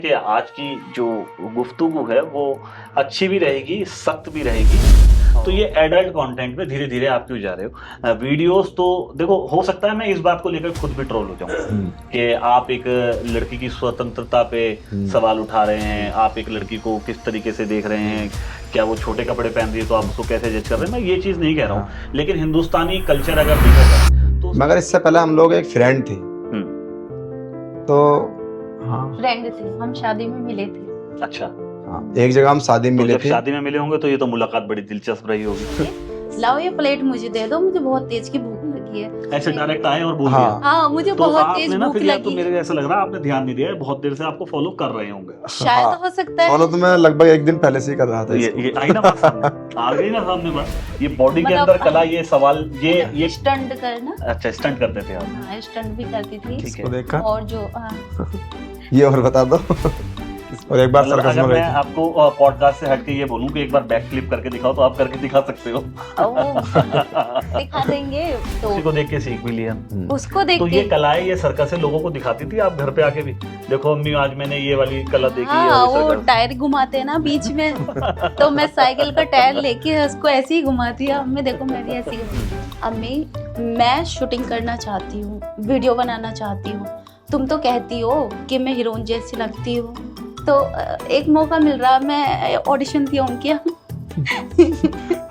कि आज की जो गुफ्तगू है वो अच्छी भी रहेगी, सख्त भी रहेगी। तो ये एडल्ट कंटेंट पे धीरे धीरे आप क्यों जा रहे हो? वीडियोस तो देखो, हो सकता है मैं इस बात को लेकर खुद भी ट्रोल हो जाऊं कि आप एक लड़की की स्वतंत्रता पे सवाल उठा रहे हैं, आप एक लड़की को किस तरीके से देख रहे हैं, क्या वो छोटे कपड़े पहन रही है तो आप उसको कैसे जज कर रहे हैं। मैं ये चीज नहीं कह रहा हूँ, लेकिन हिंदुस्तानी कल्चर अगर देखा जाए तो मगर इससे पहले हम लोग एक फ्रेंड थे। तो हाँ फ्रेंड थे, हम शादी में मिले थे। अच्छा, हाँ, एक जगह हम शादी में तो मिले जब थे। शादी में मिले होंगे तो ये तो मुलाकात बड़ी दिलचस्प रही होगी। लाओ ये प्लेट मुझे दे दो, मुझे बहुत तेज की भूख लगी है। ऐसे डायरेक्ट आए और बोल हाँ। दिया। हाँ, मुझे तो बहुत तेज आपने ना भूख फिर यार, तो लगी मेरे है। को ऐसा लग रहा है आपने ध्यान नहीं दिया है, बहुत देर से आपको फॉलो कर रहे होंगे। शायद हो सकता है। फॉलो तो मैं लगभग एक दिन पहले से ही कर रहा था इसको। ये आई ना बात सामने, आ गई ना सामने बात। ये बॉडी के मतलब अंदर कला, ये सवाल, ये स्टंट करना। अच्छा, स्टंट करते थे आप? हाँ, स्टंट भी करती थी। ठीक इसको है। देखकर और जो ये और बता दो। और एक बार मतलब सर्कस अगर में मैं गए थे। आपको पॉडकास्ट से हटके ये बोलूं कि एक बार बैक फ्लिप करके दिखाओ तो आप करके दिखा सकते हो। दिखा देंगे तो उसी को देख के सीख भी लिया। उसको देख तो के। ये कलाएं, ये सर्कस लोगों को दिखाती थी आप घर पे आके भी? देखो अम्मी, आज मैंने ये वाली कला देखी है। हाँ, और ये वो सर्कस। टायर घुमाते हैं ना बीच में, तो मैं साइकिल का टायर लेके उसको ऐसे ही घुमाती हूँ। अम्मी देखो मैं भी ऐसे ही। अम्मी, मैं शूटिंग करना चाहती हूँ, वीडियो बनाना चाहती हूँ। तुम तो कहती हो कि मैं हीरोइन जैसी लगती हूँ, तो एक मौका मिल रहा, मैं ऑडिशन दिया उनके।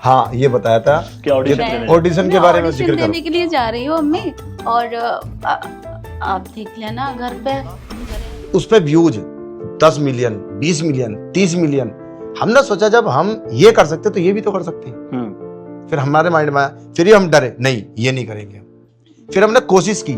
हाँ, ये बताया था कि ऑडिशन मैं- देने जाओ। ऑडिशन के बारे में ऑडिशन जिक्र देने करो। के लिए जा रही हूँ अम्मी, और आप देख लेना घर पे। उस पे व्यूज 10 मिलियन, 20 मिलियन, 30 मिलियन। हमने सोचा जब हम ये कर सकते तो ये भी तो कर सकते हैं। फिर हमारे माइंड में आया, फिर ही हम डरे, नहीं ये नहीं करेंगे। फिर हमने कोशिश की,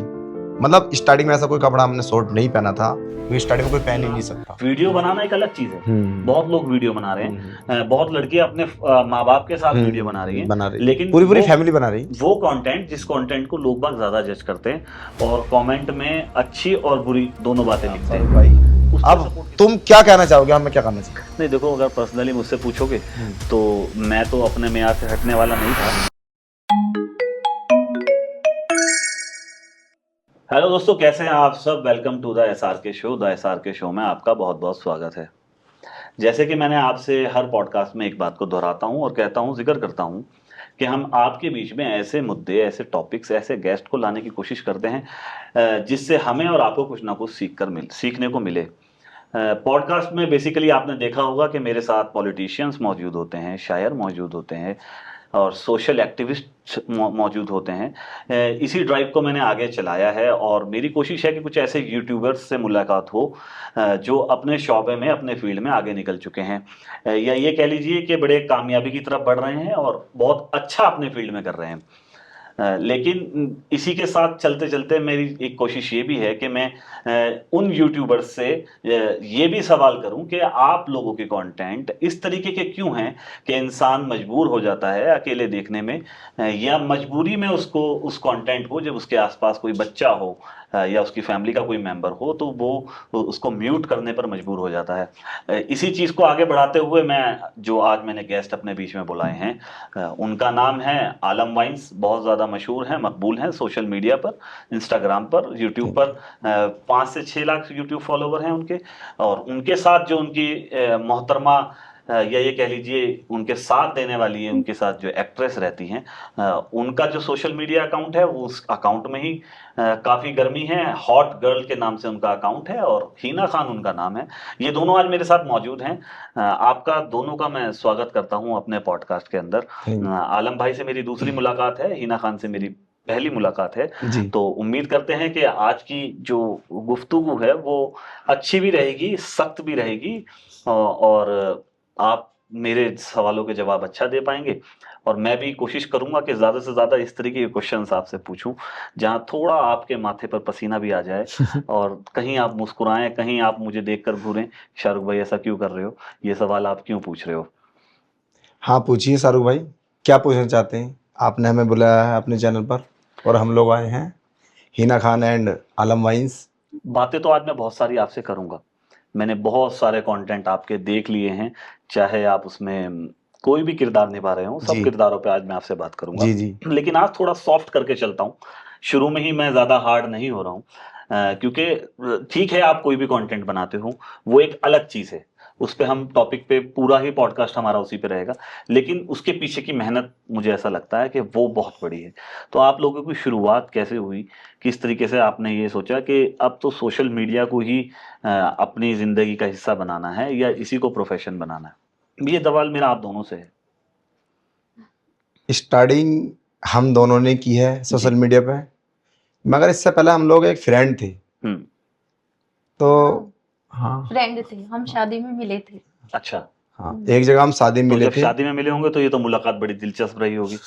मतलब स्टार्टिंग में ऐसा कोई कपड़ा हमने शॉर्ट नहीं पहना था, क्योंकि स्टार्टिंग में कोई पहन ही नहीं सकता। वीडियो बनाना एक अलग चीज है। बहुत लोग वीडियो बना रहे हैं, बहुत लड़कियां अपने माँ बाप के साथ वीडियो बना रही हैं, लेकिन पूरी फैमिली बना रही। वो कंटेंट, जिस कंटेंट को लोग बाग ज्यादा जज करते हैं और कमेंट में अच्छी और बुरी दोनों बातें लिखते हैं। भाई, उसको अब support तुम क्या कहना चाहोगे, हमें क्या करना चाहिए? नहीं, देखो अगर पर्सनली मुझसे पूछोगे तो मैं तो अपने मेयार से हटने वाला नहीं था। हेलो दोस्तों, कैसे हैं आप सब? Welcome to the SRK show. The SRK show में आपका बहुत बहुत स्वागत है। जैसे कि मैंने आपसे हर पॉडकास्ट में एक बात को दोहराता हूं और कहता हूं, जिक्र करता हूं कि हम आपके बीच में ऐसे मुद्दे, ऐसे टॉपिक्स, ऐसे गेस्ट को लाने की कोशिश करते हैं जिससे हमें और आपको कुछ ना कुछ सीखने को मिले। पॉडकास्ट में बेसिकली आपने देखा होगा कि मेरे साथ पॉलिटिशियंस मौजूद होते हैं, शायर मौजूद होते हैं और सोशल एक्टिविस्ट मौजूद होते हैं। इसी ड्राइव को मैंने आगे चलाया है और मेरी कोशिश है कि कुछ ऐसे यूट्यूबर्स से मुलाकात हो जो अपने शौबे में, अपने फील्ड में आगे निकल चुके हैं, या ये कह लीजिए कि बड़े कामयाबी की तरफ बढ़ रहे हैं और बहुत अच्छा अपने फील्ड में कर रहे हैं। लेकिन इसी के साथ चलते चलते मेरी एक कोशिश ये भी है कि मैं उन यूट्यूबर्स से ये भी सवाल करूं कि आप लोगों के कंटेंट इस तरीके के क्यों हैं कि इंसान मजबूर हो जाता है अकेले देखने में, या मजबूरी में उसको उस कंटेंट को, जब उसके आसपास कोई बच्चा हो या उसकी फैमिली का कोई मेंबर हो, तो वो उसको म्यूट करने पर मजबूर हो जाता है। इसी चीज़ को आगे बढ़ाते हुए जो आज मैंने गेस्ट अपने बीच में बुलाए हैं, उनका नाम है आलम वाइन्स। बहुत ज़्यादा मशहूर हैं, मकबूल हैं सोशल मीडिया पर, इंस्टाग्राम पर, यूट्यूब पर 5 से 6 लाख यूट्यूब फॉलोवर हैं उनके। और उनके साथ जो उनकी मोहतरमा, या ये कह लीजिए उनके साथ देने वाली है, उनके साथ जो एक्ट्रेस रहती हैं, उनका जो सोशल मीडिया अकाउंट है, वो उस अकाउंट में ही काफ़ी गर्मी है। हॉट गर्ल के नाम से उनका अकाउंट है और हीना खान उनका नाम है। ये दोनों आज मेरे साथ मौजूद हैं। आपका दोनों का मैं स्वागत करता हूं अपने पॉडकास्ट के अंदर। आलम भाई से मेरी दूसरी मुलाकात है, हीना खान से मेरी पहली मुलाकात है। तो उम्मीद करते हैं कि आज की जो गुफ्तगू है वो अच्छी भी रहेगी, सख्त भी रहेगी, और आप मेरे सवालों के जवाब अच्छा दे पाएंगे। और मैं भी कोशिश करूंगा कि ज़्यादा से ज़्यादा इस तरीके के क्वेश्चंस आपसे पूछूं जहां थोड़ा आपके माथे पर पसीना भी आ जाए और कहीं आप मुस्कुराएं, कहीं आप मुझे देखकर घूरें, शाहरुख भाई ऐसा क्यों कर रहे हो, ये सवाल आप क्यों पूछ रहे हो। हाँ, पूछिए शाहरुख भाई, क्या पूछना चाहते हैं? आपने हमें बुलाया है अपने चैनल पर और हम लोग आए हैं, हीना खान एंड आलम वाइन्स। बातें तो आज मैं बहुत सारी आपसे करूंगा। मैंने बहुत सारे कंटेंट आपके देख लिए हैं, चाहे आप उसमें कोई भी किरदार निभा रहे हो, सब किरदारों पे आज मैं आपसे बात करूंगा। जी। लेकिन आज थोड़ा सॉफ्ट करके चलता हूँ, शुरू में ही मैं ज्यादा हार्ड नहीं हो रहा हूँ। क्योंकि ठीक है आप कोई भी कंटेंट बनाते हो वो एक अलग चीज है, उस पे हम टॉपिक पे पूरा ही पॉडकास्ट हमारा उसी पे रहेगा, लेकिन उसके पीछे की मेहनत मुझे ऐसा लगता है कि वो बहुत बड़ी है। तो आप लोगों की शुरुआत कैसे हुई, किस तरीके से आपने ये सोचा कि अब तो सोशल मीडिया को ही अपनी जिंदगी का हिस्सा बनाना है या इसी को प्रोफेशन बनाना है? ये सवाल मेरा आप दोनों से है। स्टार्टिंग हम दोनों ने की है सोशल मीडिया पे, मगर इससे पहले हम लोग एक फ्रेंड थे। तो हाँ फ्रेंड थे, हम शादी में मिले थे। अच्छा, हाँ एक जगह हम शादी में तो मिले जब थे। शादी में मिले होंगे तो ये तो मुलाकात बड़ी दिलचस्प रही होगी।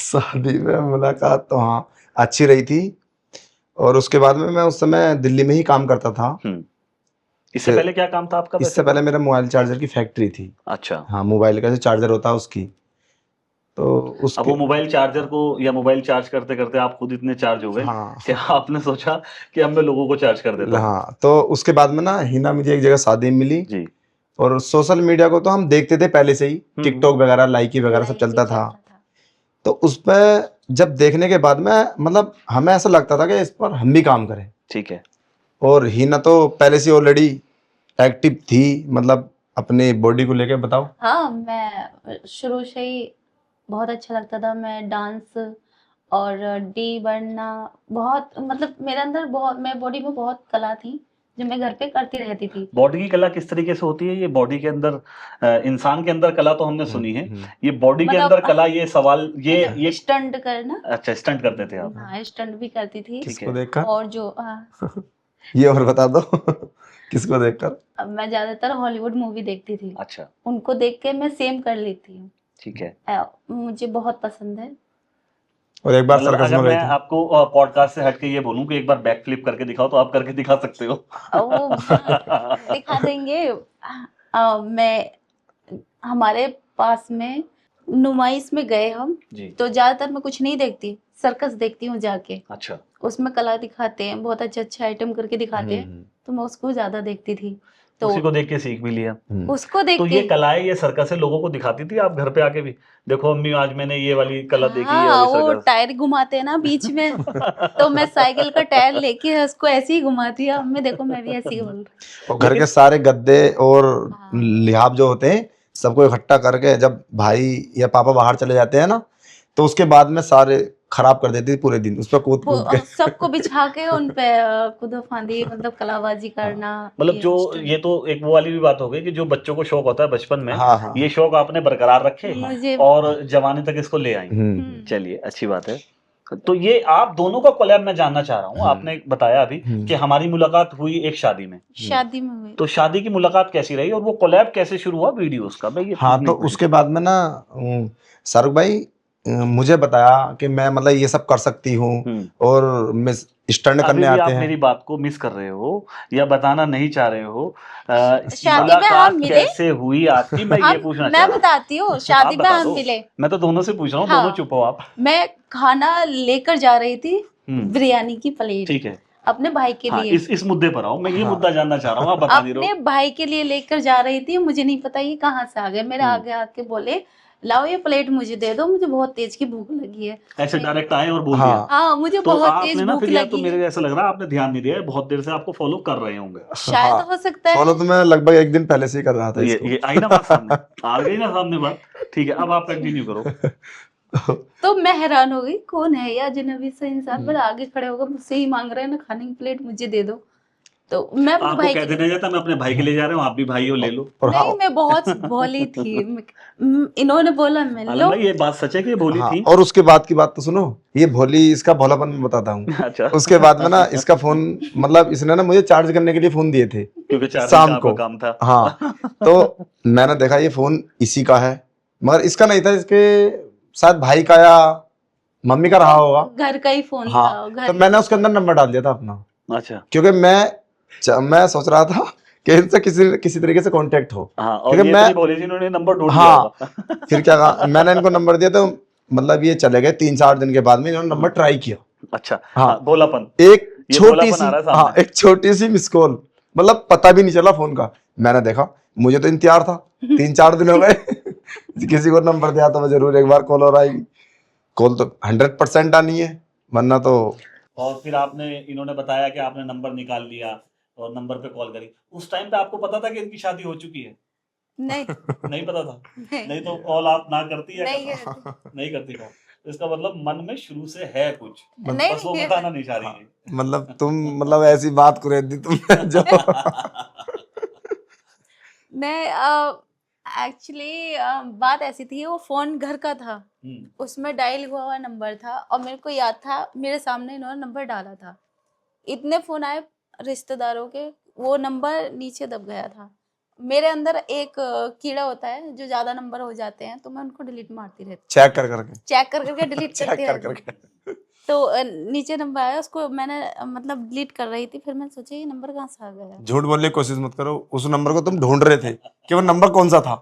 शादी में मुलाकात तो हाँ अच्छी रही थी, और उसके बाद में मैं उस समय दिल्ली में ही काम करता था। इससे पहले क्या काम था आपका? इससे पहले मेरा मोबाइल चार्जर की फैक्ट्री थी। अच्छा, हाँ मोबाइल का जो चार्जर होता है उसकी। तो अब उसके वो मोबाइल चार्जर को या मोबाइल चार्ज करते करते आप खुद इतने चार्ज हो गए हाँ कि आपने सोचा कि अब मैं लोगों को चार्ज कर देता हूँ। हाँ तो उसके बाद में ना हिना मुझे एक जगह शादी में मिली जी। और सोशल मीडिया को तो हम देखते थे पहले से ही, टिकटॉक वगैरह लाइकी वगैरह सब चलता था। तो उस पर जब देखने के बाद में मतलब हमें ऐसा लगता था कि इस पर हम भी काम करें। ठीक है। और हिना तो पहले से ऑलरेडी एक्टिव थी, मतलब अपने बॉडी को लेके। बताओ। हाँ, मैं शुरू से ही बहुत अच्छा लगता था। मैं डांस और डी बनना बहुत, मतलब मेरे अंदर बहुत, मैं बॉडी में बहुत कला थी जो मैं घर पे करती रहती थी। बॉडी की कला किस तरीके से होती है? ये बॉडी के अंदर इंसान के अंदर कला तो हमने सुनी है, ये बॉडी के मतलब अंदर कला, ये सवाल ये स्टंट करना। अच्छा, स्टंट करते थे आप? हाँ, स्टंट भी करती थी। किसको देखकर? और जो ये और बता दो। किसको देखकर? अब मैं ज्यादातर हॉलीवुड मूवी देखती थी। अच्छा, उनको देख के मैं सेम कर लेती हूँ। ठीक है। मुझे बहुत पसंद है। और एक बार मतलब सर्कस अगर में गई मैं थी। आपको पॉडकास्ट से हटके ये बोलूं कि एक बार बैक फ्लिप करके दिखाओ, तो आप करके दिखा सकते हो? वो दिखा देंगे। मैं, हमारे पास में नुमाइश में गए हम जी। तो ज्यादातर मैं कुछ नहीं देखती, सर्कस देखती हूँ जाके। अच्छा, उसमें कला दिखाते हैं, बहुत अच्छा अच्छा आइटम करके दिखाते हैं, तो मैं उसको ज्यादा देखती थी। तो उसी को देख के सीख भी लिया। उसको देख तो के ये कलाएं, ये सर्कस है, लोगों को दिखाती थी आप घर पे आके भी? देखो अम्मी आज मैंने ये वाली कला देखी है। हाँ, और वो सर्कस टायर घुमाते हैं ना बीच में, तो मैं साइकिल का टायर लेके उसको ऐसे ही घुमाती हूँ। अम्मी देखो मैं भी ऐसे ही बोल रही। और घर के सारे गद्दे और हाँ। लिहाफ जो होते हैं सबको इकट्ठा करके जब भाई या पापा बाहर चले जाते हैं ना, तो उसके बाद में सारे खराब कर देती थी पूरे दिन, उस पर कूद कूद के। सबको बिछा के उन पे कूदो फांदी, मतलब कलाबाजी करना। मतलब जो ये तो एक वो वाली भी बात हो गई कि जो बच्चों को शौक होता है बचपन में, हाँ हाँ ये शौक आपने बरकरार रखे मुझे और जवानी तक इसको ले आई। चलिए, अच्छी बात है। तो ये आप दोनों का कोलैब मैं जानना चाह रहा हूँ। आपने बताया अभी कि हमारी मुलाकात हुई एक शादी में। शादी में हुई। तो शादी की मुलाकात कैसी रही और वो कोलैब कैसे शुरू हुआ वीडियोस का? मैं ये हाँ तो उसके बाद में ना शाहरुख भाई मुझे बताया कि मैं मतलब ये सब कर सकती हूँ और मैं स्टंट करने आते आप हैं। मेरी बात को मिस कर रहे हो या बताना नहीं चाह रहे हो। शादी में हम मिले कैसे हुई आपकी, मैं ये पूछना चाह रहा मैं हूँ। बताती हूँ। शादी में हम मिले। मैं तो दोनों से पूछ रहा हूँ। हाँ, दोनों चुप हो आप। मैं खाना लेकर जा रही थी, बिरयानी की प्लेट। ठीक है। अपने भाई के हाँ, लिए। इस मुद्दे पर आओ। मैं ये मुद्दा जानना चाह रहा हूँ, आप बता नहीं रहे हो। अपने भाई के लिए लेकर जा रही थी, मुझे नहीं पता ये कहाँ से आ गए। मेरे आगे आके बोले लाओ ये प्लेट मुझे दे दो, मुझे बहुत तेज की भूख लगी है। ऐसे डायरेक्ट आए और बोल हाँ। दिया? हाँ, मुझे तो बहुत आपने तेज ना भूख फिर यार, तो लगी मेरे है। ऐसा लग रहा है आपने ध्यान नहीं दिया है, बहुत देर से आपको फॉलो कर रहे होंगे। शायद हाँ, हो सकता है। फॉलो तो मैं लगभग एक दिन पहले से ही कर रहा था इसको। ये आई ना बात सामने, आ गई ना सामने बात। ठीक है, अब आप कंटिन्यू करो। तो मैं हैरान हो गई, कौन है ये अजनबी सा इंसान, मेरे आगे खड़े होकर मुझसे ही मांग रहे हैं ना खाने की प्लेट, मुझे दे दो। तो मैं अपने आपको भाई कह देना जाता मैं अपने भाई के लिए जा रहा हूँ, आप भी भाई हो, ले लो। नहीं, मैं बहुत भोली थी। इन्होंने बोला मैं लो। ये बात सच है कि ये भोली थी। और उसके बाद की बात तो सुनो, ये भोली इसका भोलापन मैं बताता हूँ। अच्छा। उसके बाद में ना इसका फोन, मतलब इसने ना मुझे चार्ज करने के लिए फोन दिए थे क्योंकि शाम को काम था। हाँ तो मैंने देखा ये फोन इसी का है, मगर इसका नहीं था, इसके शायद भाई का या मम्मी का रहा होगा। घर का ही फोन हाँ था। घर तो मैंने उसके अंदर नंबर डाल दिया था अपना। अच्छा। क्योंकि मैं सोच रहा था कि इनसे किसी तरीके से कांटेक्ट हो। हाँ, और क्योंकि ये मैं इतनी भोली थी, इन्होंने नंबर ढूंढ लिया हाँ होगा। फिर क्या कहा, मैंने इनको नंबर दिया तो मतलब ये चले गए। 3-4 दिन के बाद में इन्होंने नंबर ट्राई किया। अच्छा। हाँ, भोलापन। एक ये छोटी भोलापन सी, आ रहा है सामने। हाँ एक छोटी सी मिस कॉल, मतलब पता भी नहीं चला फोन का। मैंने देखा, मुझे तो इंतजार था, 3-4 दिन हो गए। किसी को नंबर दिया तो मैं जरूर एक बार कॉल और आएगी। कॉल तो 100% आनी है, वरना तो। और फिर आपने इन्होंने बताया कि आपने नंबर निकाल लिया और नंबर पे कॉल करी, उस टाइम पे आपको पता था कि इनकी शादी हो चुकी है? नहीं नहीं पता था? नहीं नहीं तो कॉल आप ना करती या नहीं करती? करती। नहीं करती कॉल। तो इसका मतलब मन में शुरू से है कुछ, नहीं बस वो नहीं बताना नहीं चाह रही है। मतलब तुम मतलब ऐसी बात कर रही थी तुमने जो नहीं एक्चुअली बात ऐसी थी, वो फोन घर का था, उसमें डायल हुआ नंबर था और मेरे को याद था मेरे सामने इन्होंने नंबर डाला था। इतने फोन आए रिश्तेदारों के, वो नंबर नीचे दब गया था। मेरे अंदर एक कीड़ा होता है जो ज्यादा नंबर हो जाते हैं तो मैं उनको डिलीट मारती रहती, चेक कर करके चेक कर करके डिलीट चेक करती कर रहती। करके तो नीचे नंबर आया, उसको मैंने मतलब डिलीट कर रही थी, फिर मैंने सोचा ये नंबर कहाँ से आ गया। झूठ बोलने की कोशिश मत करो, उस नंबर को तुम ढूंढ रहे थे कि वो नंबर कौन सा था।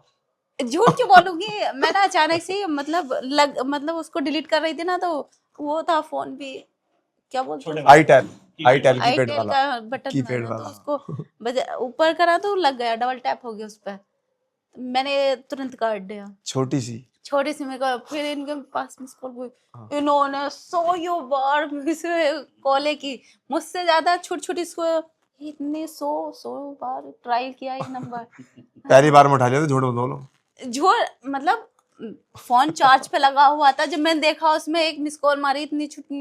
झूठ क्यों बोलूंगी, मैंने अचानक से मतलब उसको डिलीट कर रही थी ना, तो वो था फोन भी, क्या बोलते हैं, आईटेल कीपैड आईटेल वाला, का बटन कीपैड था ना, तो वाला। उसको ऊपर करा तो लग गया, डबल टैप हो गया उस पर, मैंने तुरंत काट दिया। छोटी सी छोटी सी मेरे को, फिर इनके पास मिस कॉल हुई, हाँ। इन्होंने 100 बार मुझसे कॉलें की, मुझसे ज्यादा छोटी छोटी इतने 100 बार ट्राई किया ये नंबर। पहली बार में उठा लिया था, झूठ मत बोलो। झूठ मतलब फोन चार्ज पे लगा हुआ था, जब मैंने देखा उसमें एक मिस कॉल मारी, इतनी छुट्टी,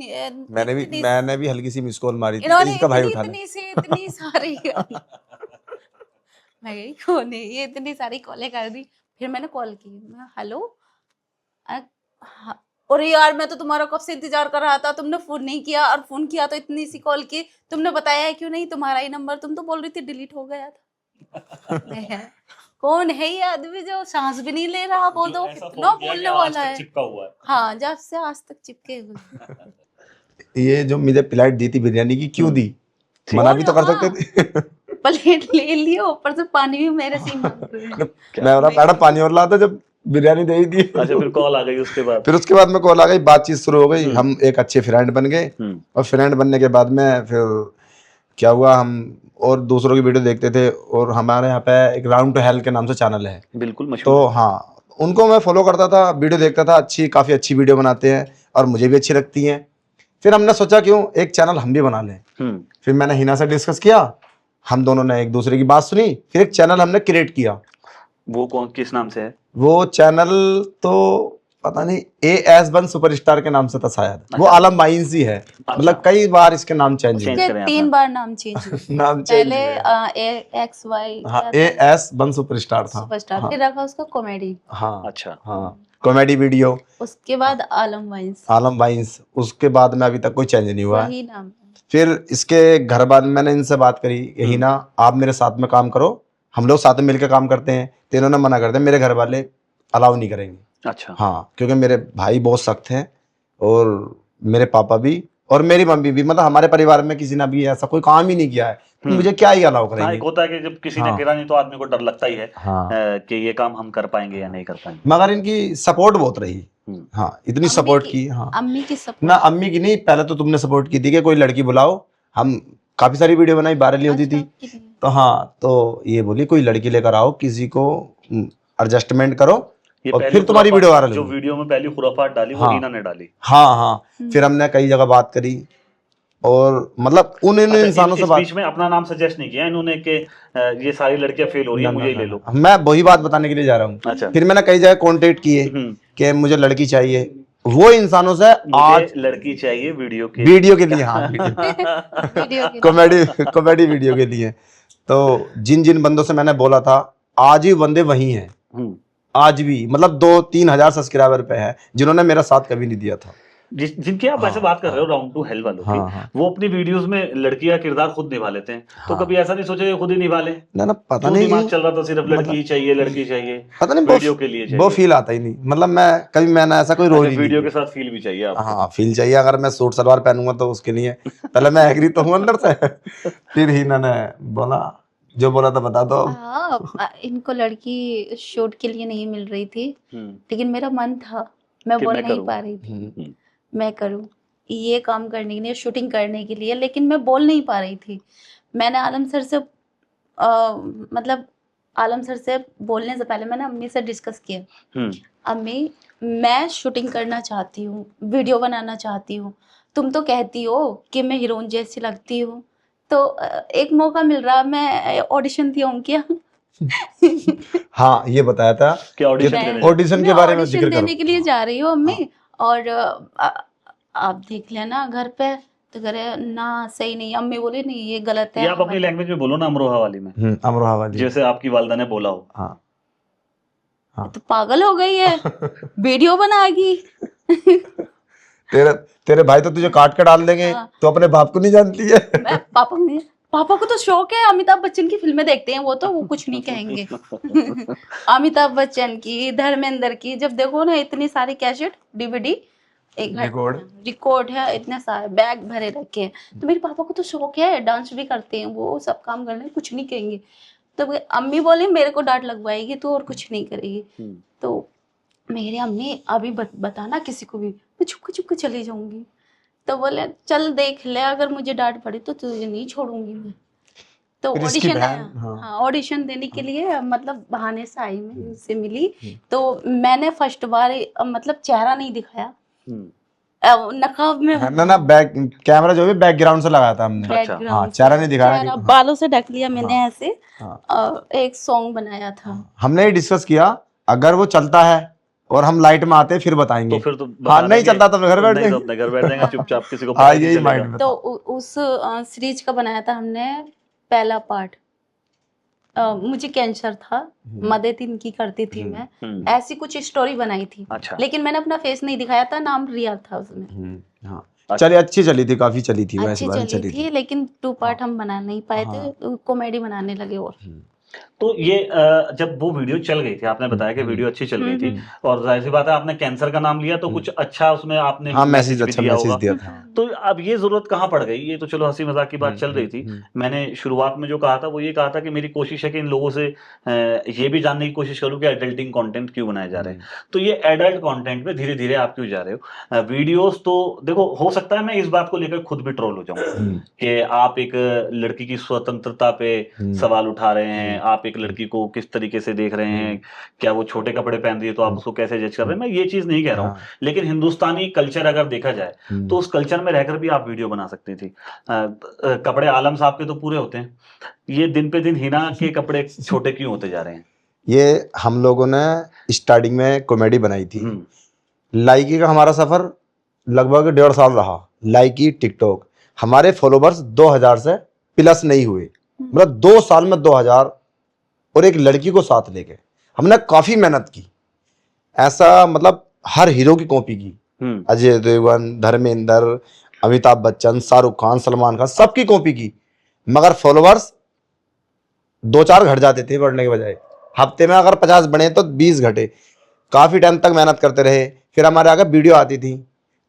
मैंने भी हल्की सी मिस कॉल मारी थी, इन्होंने इसका भाई उठा ले। इतनी सारी मैं गई कौन है ये, इतनी सारी कॉलें कर दी। फिर मैंने कॉल की, मैं हेलो, हाँ, अरे यार मैं तो तुम्हारा कब से इंतजार कर रहा था, तुमने फोन नहीं किया, और फोन किया तो इतनी सी कॉल की, तुमने बताया क्यों नहीं, तुम्हारा ही नंबर, तुम तो बोल रही थी डिलीट हो गया था। कौन है ये आदमी जो सांस भी नहीं ले रहा, बोल दो कितना बोलने वाला है। चिपका हुआ है। हाँ, जब से आज तक चिपके हुए। ये जो मुझे प्लेट दी थी बिरयानी की, क्यों दी? मना भी तो कर सकते थे। प्लेट ले लिए, ऊपर से पानी भी मेरे से ही मांग रहे हैं। मैं बोला मैडम पानी और ला दो, जब बिरयानी दे ही दी। अच्छा, फिर कॉल आ गई उसके बाद? फिर उसके बाद में कॉल आ गई, बातचीत शुरू हो गई, हम एक अच्छे फ्रेंड बन गए। और फ्रेंड बनने के बाद में फिर क्या हुआ, हम और दूसरों की वीडियो देखते थे, और हमारे यहाँ पे एक राउंड टू हेल के नाम से चैनल है, बिल्कुल मशहूर। तो हाँ, उनको मैं फॉलो करता था, वीडियो देखता था, काफ़ी अच्छी वीडियो बनाते हैं और मुझे भी अच्छी लगती हैं। फिर हमने सोचा क्यों एक चैनल हम भी बना लें। फिर मैंने हिना से डिस्कस किया, हम दोनों ने एक दूसरे की बात सुनी, फिर एक चैनल हमने क्रिएट किया। वो कौन, किस नाम से है वो चैनल तो पता नहीं, AS1 सुपरस्टार के नाम से था शायद। वो आलम माइंस ही है, मतलब कई बार इसके नाम चेंज हुए, उसके 3 बार नाम चेंज हुए। नाम चेंज पहले XY हाँ, AS1 सुपरस्टार था, सुपरस्टार, फिर रखा उसका कॉमेडी। हाँ अच्छा, हाँ, कॉमेडी वीडियो, उसके बाद आलम वाइंस, आलम वाइंस, उसके बाद में अभी तक कोई चेंज नहीं हुआ है। वही नाम है। फिर इसके घर बाद मैंने इनसे बात करी, यही ना आप मेरे साथ में काम करो, हम लोग साथ में मिलकर काम करते हैं, तो इन्होंने मना कर दिया, मेरे घर वाले अलाउ नहीं करेंगे। अच्छा, हाँ, क्योंकि मेरे भाई बहुत सख्त हैं, और मेरे पापा भी और मेरी मम्मी भी, मतलब हमारे परिवार में किसी ने भी ऐसा कोई काम ही नहीं किया है, तो मुझे क्या ही अलाउ हाँ, करेंगे। एक होता है कि जब किसी ने हाँ। करा नहीं तो आदमी को डर लगता ही है हाँ, कि ये काम हम कर पाएंगे या नहीं कर पाएंगे। मगर इनकी सपोर्ट बहुत रही। हाँ, इतनी सपोर्ट की। हाँ, अम्मी की सपोर्ट ना, अम्मी की नहीं, पहले तो तुमने सपोर्ट की थी कि कोई लड़की बुलाओ, हम काफी सारी वीडियो बनाई, वायरल होती थी, तो हाँ, तो ये बोली कोई लड़की लेकर आओ, किसी को एडजस्टमेंट करो, ये और पहली फिर तुम्हारी वीडियो वायरल जो होगी। वीडियो में पहली खुराफात डाली वो हाँ। हीना ने डाली। हाँ हाँ, फिर हमने कई जगह बात करी, और मतलब उन इंसानों से इस बात, बीच में अपना नाम सजेस्ट नहीं किया इन्होंने कि ये सारी लड़कियां फेल हो रही है, मुझे ही ले लो। मैं वही बात बताने के लिए जा रहा हूँ। अच्छा। फिर मैंने कई जगह कांटेक्ट किए कि मुझे लड़की चाहिए, वो इंसानों से आज लड़की चाहिए वीडियो के लिए, हाँ, कॉमेडी वीडियो के लिए। तो जिन जिन बंदों से मैंने बोला था, आज भी बंदे वही हैं, आज भी, मतलब 2-3 हजार सब्सक्राइबर पे है, जिन्होंने मेरा साथ कभी नहीं दिया था। जिनकी आप वैसे बात कर रहे हो, राउंड टू हेल वालों की, वो अपनी वीडियोस में लड़की का किरदार खुद निभा लेते हैं, तो कभी ऐसा नहीं सोचा कि खुद ही निभा ले? ना, पता नहीं दिमाग चल रहा था सिर्फ लड़की चाहिए, लड़की चाहिए, पता नहीं, वीडियो के लिए चाहिए, वो फील आता ही नहीं, मतलब मैंने ऐसा कोई रोल ही नहीं। वीडियो के साथ फील भी चाहिए आपको? हाँ, फील चाहिए, अगर मैं सूट सलवार पहनूंगा तो उसके लिए पहले मैं एग्री तो हूँ अंदर से। फिर ही इन्होंने बोला, जो बोला था बता दो। हाँ, इनको लड़की शूट के लिए नहीं मिल रही थी, लेकिन मेरा मन था, मैं बोल नहीं पा रही थी मैं करूं ये काम करने के लिए, शूटिंग करने के लिए, लेकिन मैं बोल नहीं पा रही थी। मैंने आलम सर से मतलब आलम सर से बोलने से पहले मैंने अम्मी से डिस्कस किया, अम्मी मैं शूटिंग करना चाहती हूँ, वीडियो बनाना चाहती हूँ, तुम तो कहती हो कि मैं हीरोइन जैसी लगती हूँ, तो एक मौका मिल रहा, मैं ऑडिशन दी हूँ क्या? हाँ, ये बताया था कि ऑडिशन मैं- देने जाओ। ऑडिशन के मैं बारे में ऑडिशन जिक्र देने करो। के लिए जा रही हूँ अम्मी, और आप देख लेना घर पे। तो करे ना, सही नहीं। अम्मी बोली नहीं, ये गलत है। ये आप अपनी लैंग्वेज में बोलो ना, अमरोहा वाली में, अमरोहा वाली। जैसे आपकी वालदा ने बोला हो। हाँ हाँ। तो पागल हो गई है, वीडियो बनाएगी। तेरे तेरे भाई तो तुझे काट के डाल देंगे। हाँ। तो अपने बाप को नहीं जानती है। मैं पापा को तो शौक है, अमिताभ बच्चन की फिल्में देखते हैं, वो तो वो कुछ नहीं कहेंगे। अमिताभ बच्चन की, धर्मेंद्र की, जब देखो ना इतनी सारी कैसेट, डीवीडी, एक रिकॉर्ड है, इतने सारे बैग भरे रखे हैं। तो मेरे पापा को तो शौक है, डांस भी करते हैं, वो सब काम कर रहे हैं, कुछ नहीं कहेंगे। तो अम्मी बोली मेरे को डांट लगवाएगी तो, और कुछ नहीं करेगी। तो मेरी अम्मी अभी बताना किसी को भी, मैं छुप के चली जाऊंगी। तो बोले चल देख ले, अगर मुझे डांट पड़ी तो तुझे नहीं छोड़ूंगी मैं। तो फिर इसकी ऑडिशन, बहन, हाँ ऑडिशन देने के लिए, मतलब बहाने से आई, मैं इससे मिली। तो मैंने फर्स्ट बार मतलब चेहरा नहीं दिखाया, नकाब में, ना बैक कैमरा जो भी बैकग्राउंड से लगाया था हमने। बैकग्राउंड, हाँ, चेहरा नहीं दिखाया। चेहरा बालों से ढक लिया मैंने ऐसे। हाँ। एक सॉन्ग बनाया था। हमने ही डिस्कस किया, अगर वो चलता है और हम लाइट में आते फिर बताएंगे। तो फिर तो हाँ, नहीं चलता तो घर बैठ जाएंगे। अपने घर बैठ जाएंगे चुपचाप, किसी को हाँ, यही माइंड में। तो उस सीरीज का बनाया था हमने पहला पार्ट। मुझे कैंसर था, मदद इनकी करती थी मैं, ऐसी कुछ स्टोरी बनाई थी। अच्छा। लेकिन मैंने अपना फेस नहीं दिखाया था, नाम रिया था उसमें। हाँ, चलिए अच्छी चली थी, काफी चली थी, अच्छी चली थी, लेकिन 2 पार्ट हम बना नहीं पाए थे, कॉमेडी बनाने लगे। और तो ये जब वो वीडियो चल गई थी, आपने बताया कि वीडियो अच्छी चल गई थी, और जाहिर सी बात है आपने कैंसर का नाम लिया तो कुछ अच्छा उसमें आपने मैसेज भी दिया होगा। दिया था। तो अब ये जरूरत कहाँ पड़ गई? ये तो चलो हंसी मजाक की बात चल रही थी। मैंने शुरुआत में जो कहा था वो ये कहा था कि मेरी कोशिश है कि इन लोगों से ये भी जानने की कोशिश करूँ कि एडल्टिंग कंटेंट क्यों बनाए जा रहे हैं। तो ये एडल्ट कंटेंट में धीरे धीरे आप क्यों जा रहे हो? वीडियोस तो देखो, हो सकता है मैं इस बात को लेकर खुद भी ट्रोल हो जाऊं कि आप एक लड़की की स्वतंत्रता पे सवाल उठा रहे हैं, आप एक लड़की को किस तरीके से देख रहे हैं, क्या वो छोटे कपड़े पहन रही है तो आप उसको कैसे जज कर रहे हैं। मैं ये चीज नहीं कह रहा हूँ, लेकिन हिंदुस्तानी कल्चर अगर देखा जाए तो उस कल्चर में रहकर भी आप वीडियो बना सकती थी। कपड़े आलम साहब के तो पूरे होते हैं, ये दिन पे दिन हिना के कपड़े छोटे क्यों होते जा रहे हैं? ये हम लोगों ने स्टार्टिंग में कॉमेडी बनाई थी। लाइकी का हमारा सफर लगभग 1.5 साल रहा। लाइकी, टिकटॉक, हमारे फॉलोवर्स 2000 से प्लस नहीं हुए, मतलब 2 साल में 2000, और एक लड़की को साथ लेके हमने काफी मेहनत की। ऐसा मतलब हर हीरो की कॉपी की, अजय देवगन, धर्मेंद्र, अमिताभ बच्चन, शाहरुख खान, सलमान खान, सबकी कॉपी की, मगर फॉलोवर्स 2-4 घट जाते थे बढ़ने के बजाय। हफ्ते में अगर 50 बढ़े तो 20 घटे। काफी टाइम तक मेहनत करते रहे। फिर हमारे आगे वीडियो आती थी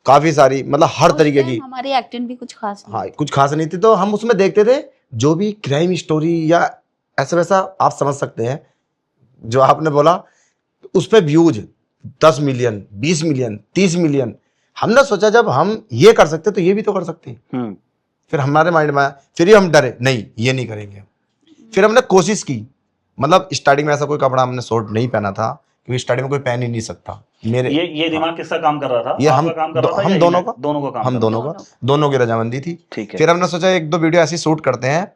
काफी सारी, मतलब हर तरीके की। हमारी एक्टिंग भी कुछ खास नहीं, हाँ, कुछ खास नहीं थी, तो हम उसमें देखते थे जो भी क्राइम स्टोरी या ऐसा वैसा, आप समझ सकते हैं जो आपने बोला, उस पर व्यूज 10 मिलियन, 20 मिलियन, 30 मिलियन। हमने सोचा जब हम ये कर सकते तो ये भी तो कर सकते हैं। फिर हमारे माइंड में आया, फिर हम डरे, नहीं ये नहीं करेंगे। फिर हमने कोशिश की, मतलब स्टार्टिंग में ऐसा कोई कपड़ा हमने शॉर्ट नहीं पहना था, क्योंकि स्टार्टिंग में कोई पहन ही नहीं सकता। मेरे ये दिमाग किसका काम कर रहा था? ये आपका काम कर रहा था हम या दोनों का, दोनों का काम हम दोनों का, दोनों की रजामंदी थी। ठीक है। फिर हमने सोचा 1-2 वीडियो ऐसी शूट करते हैं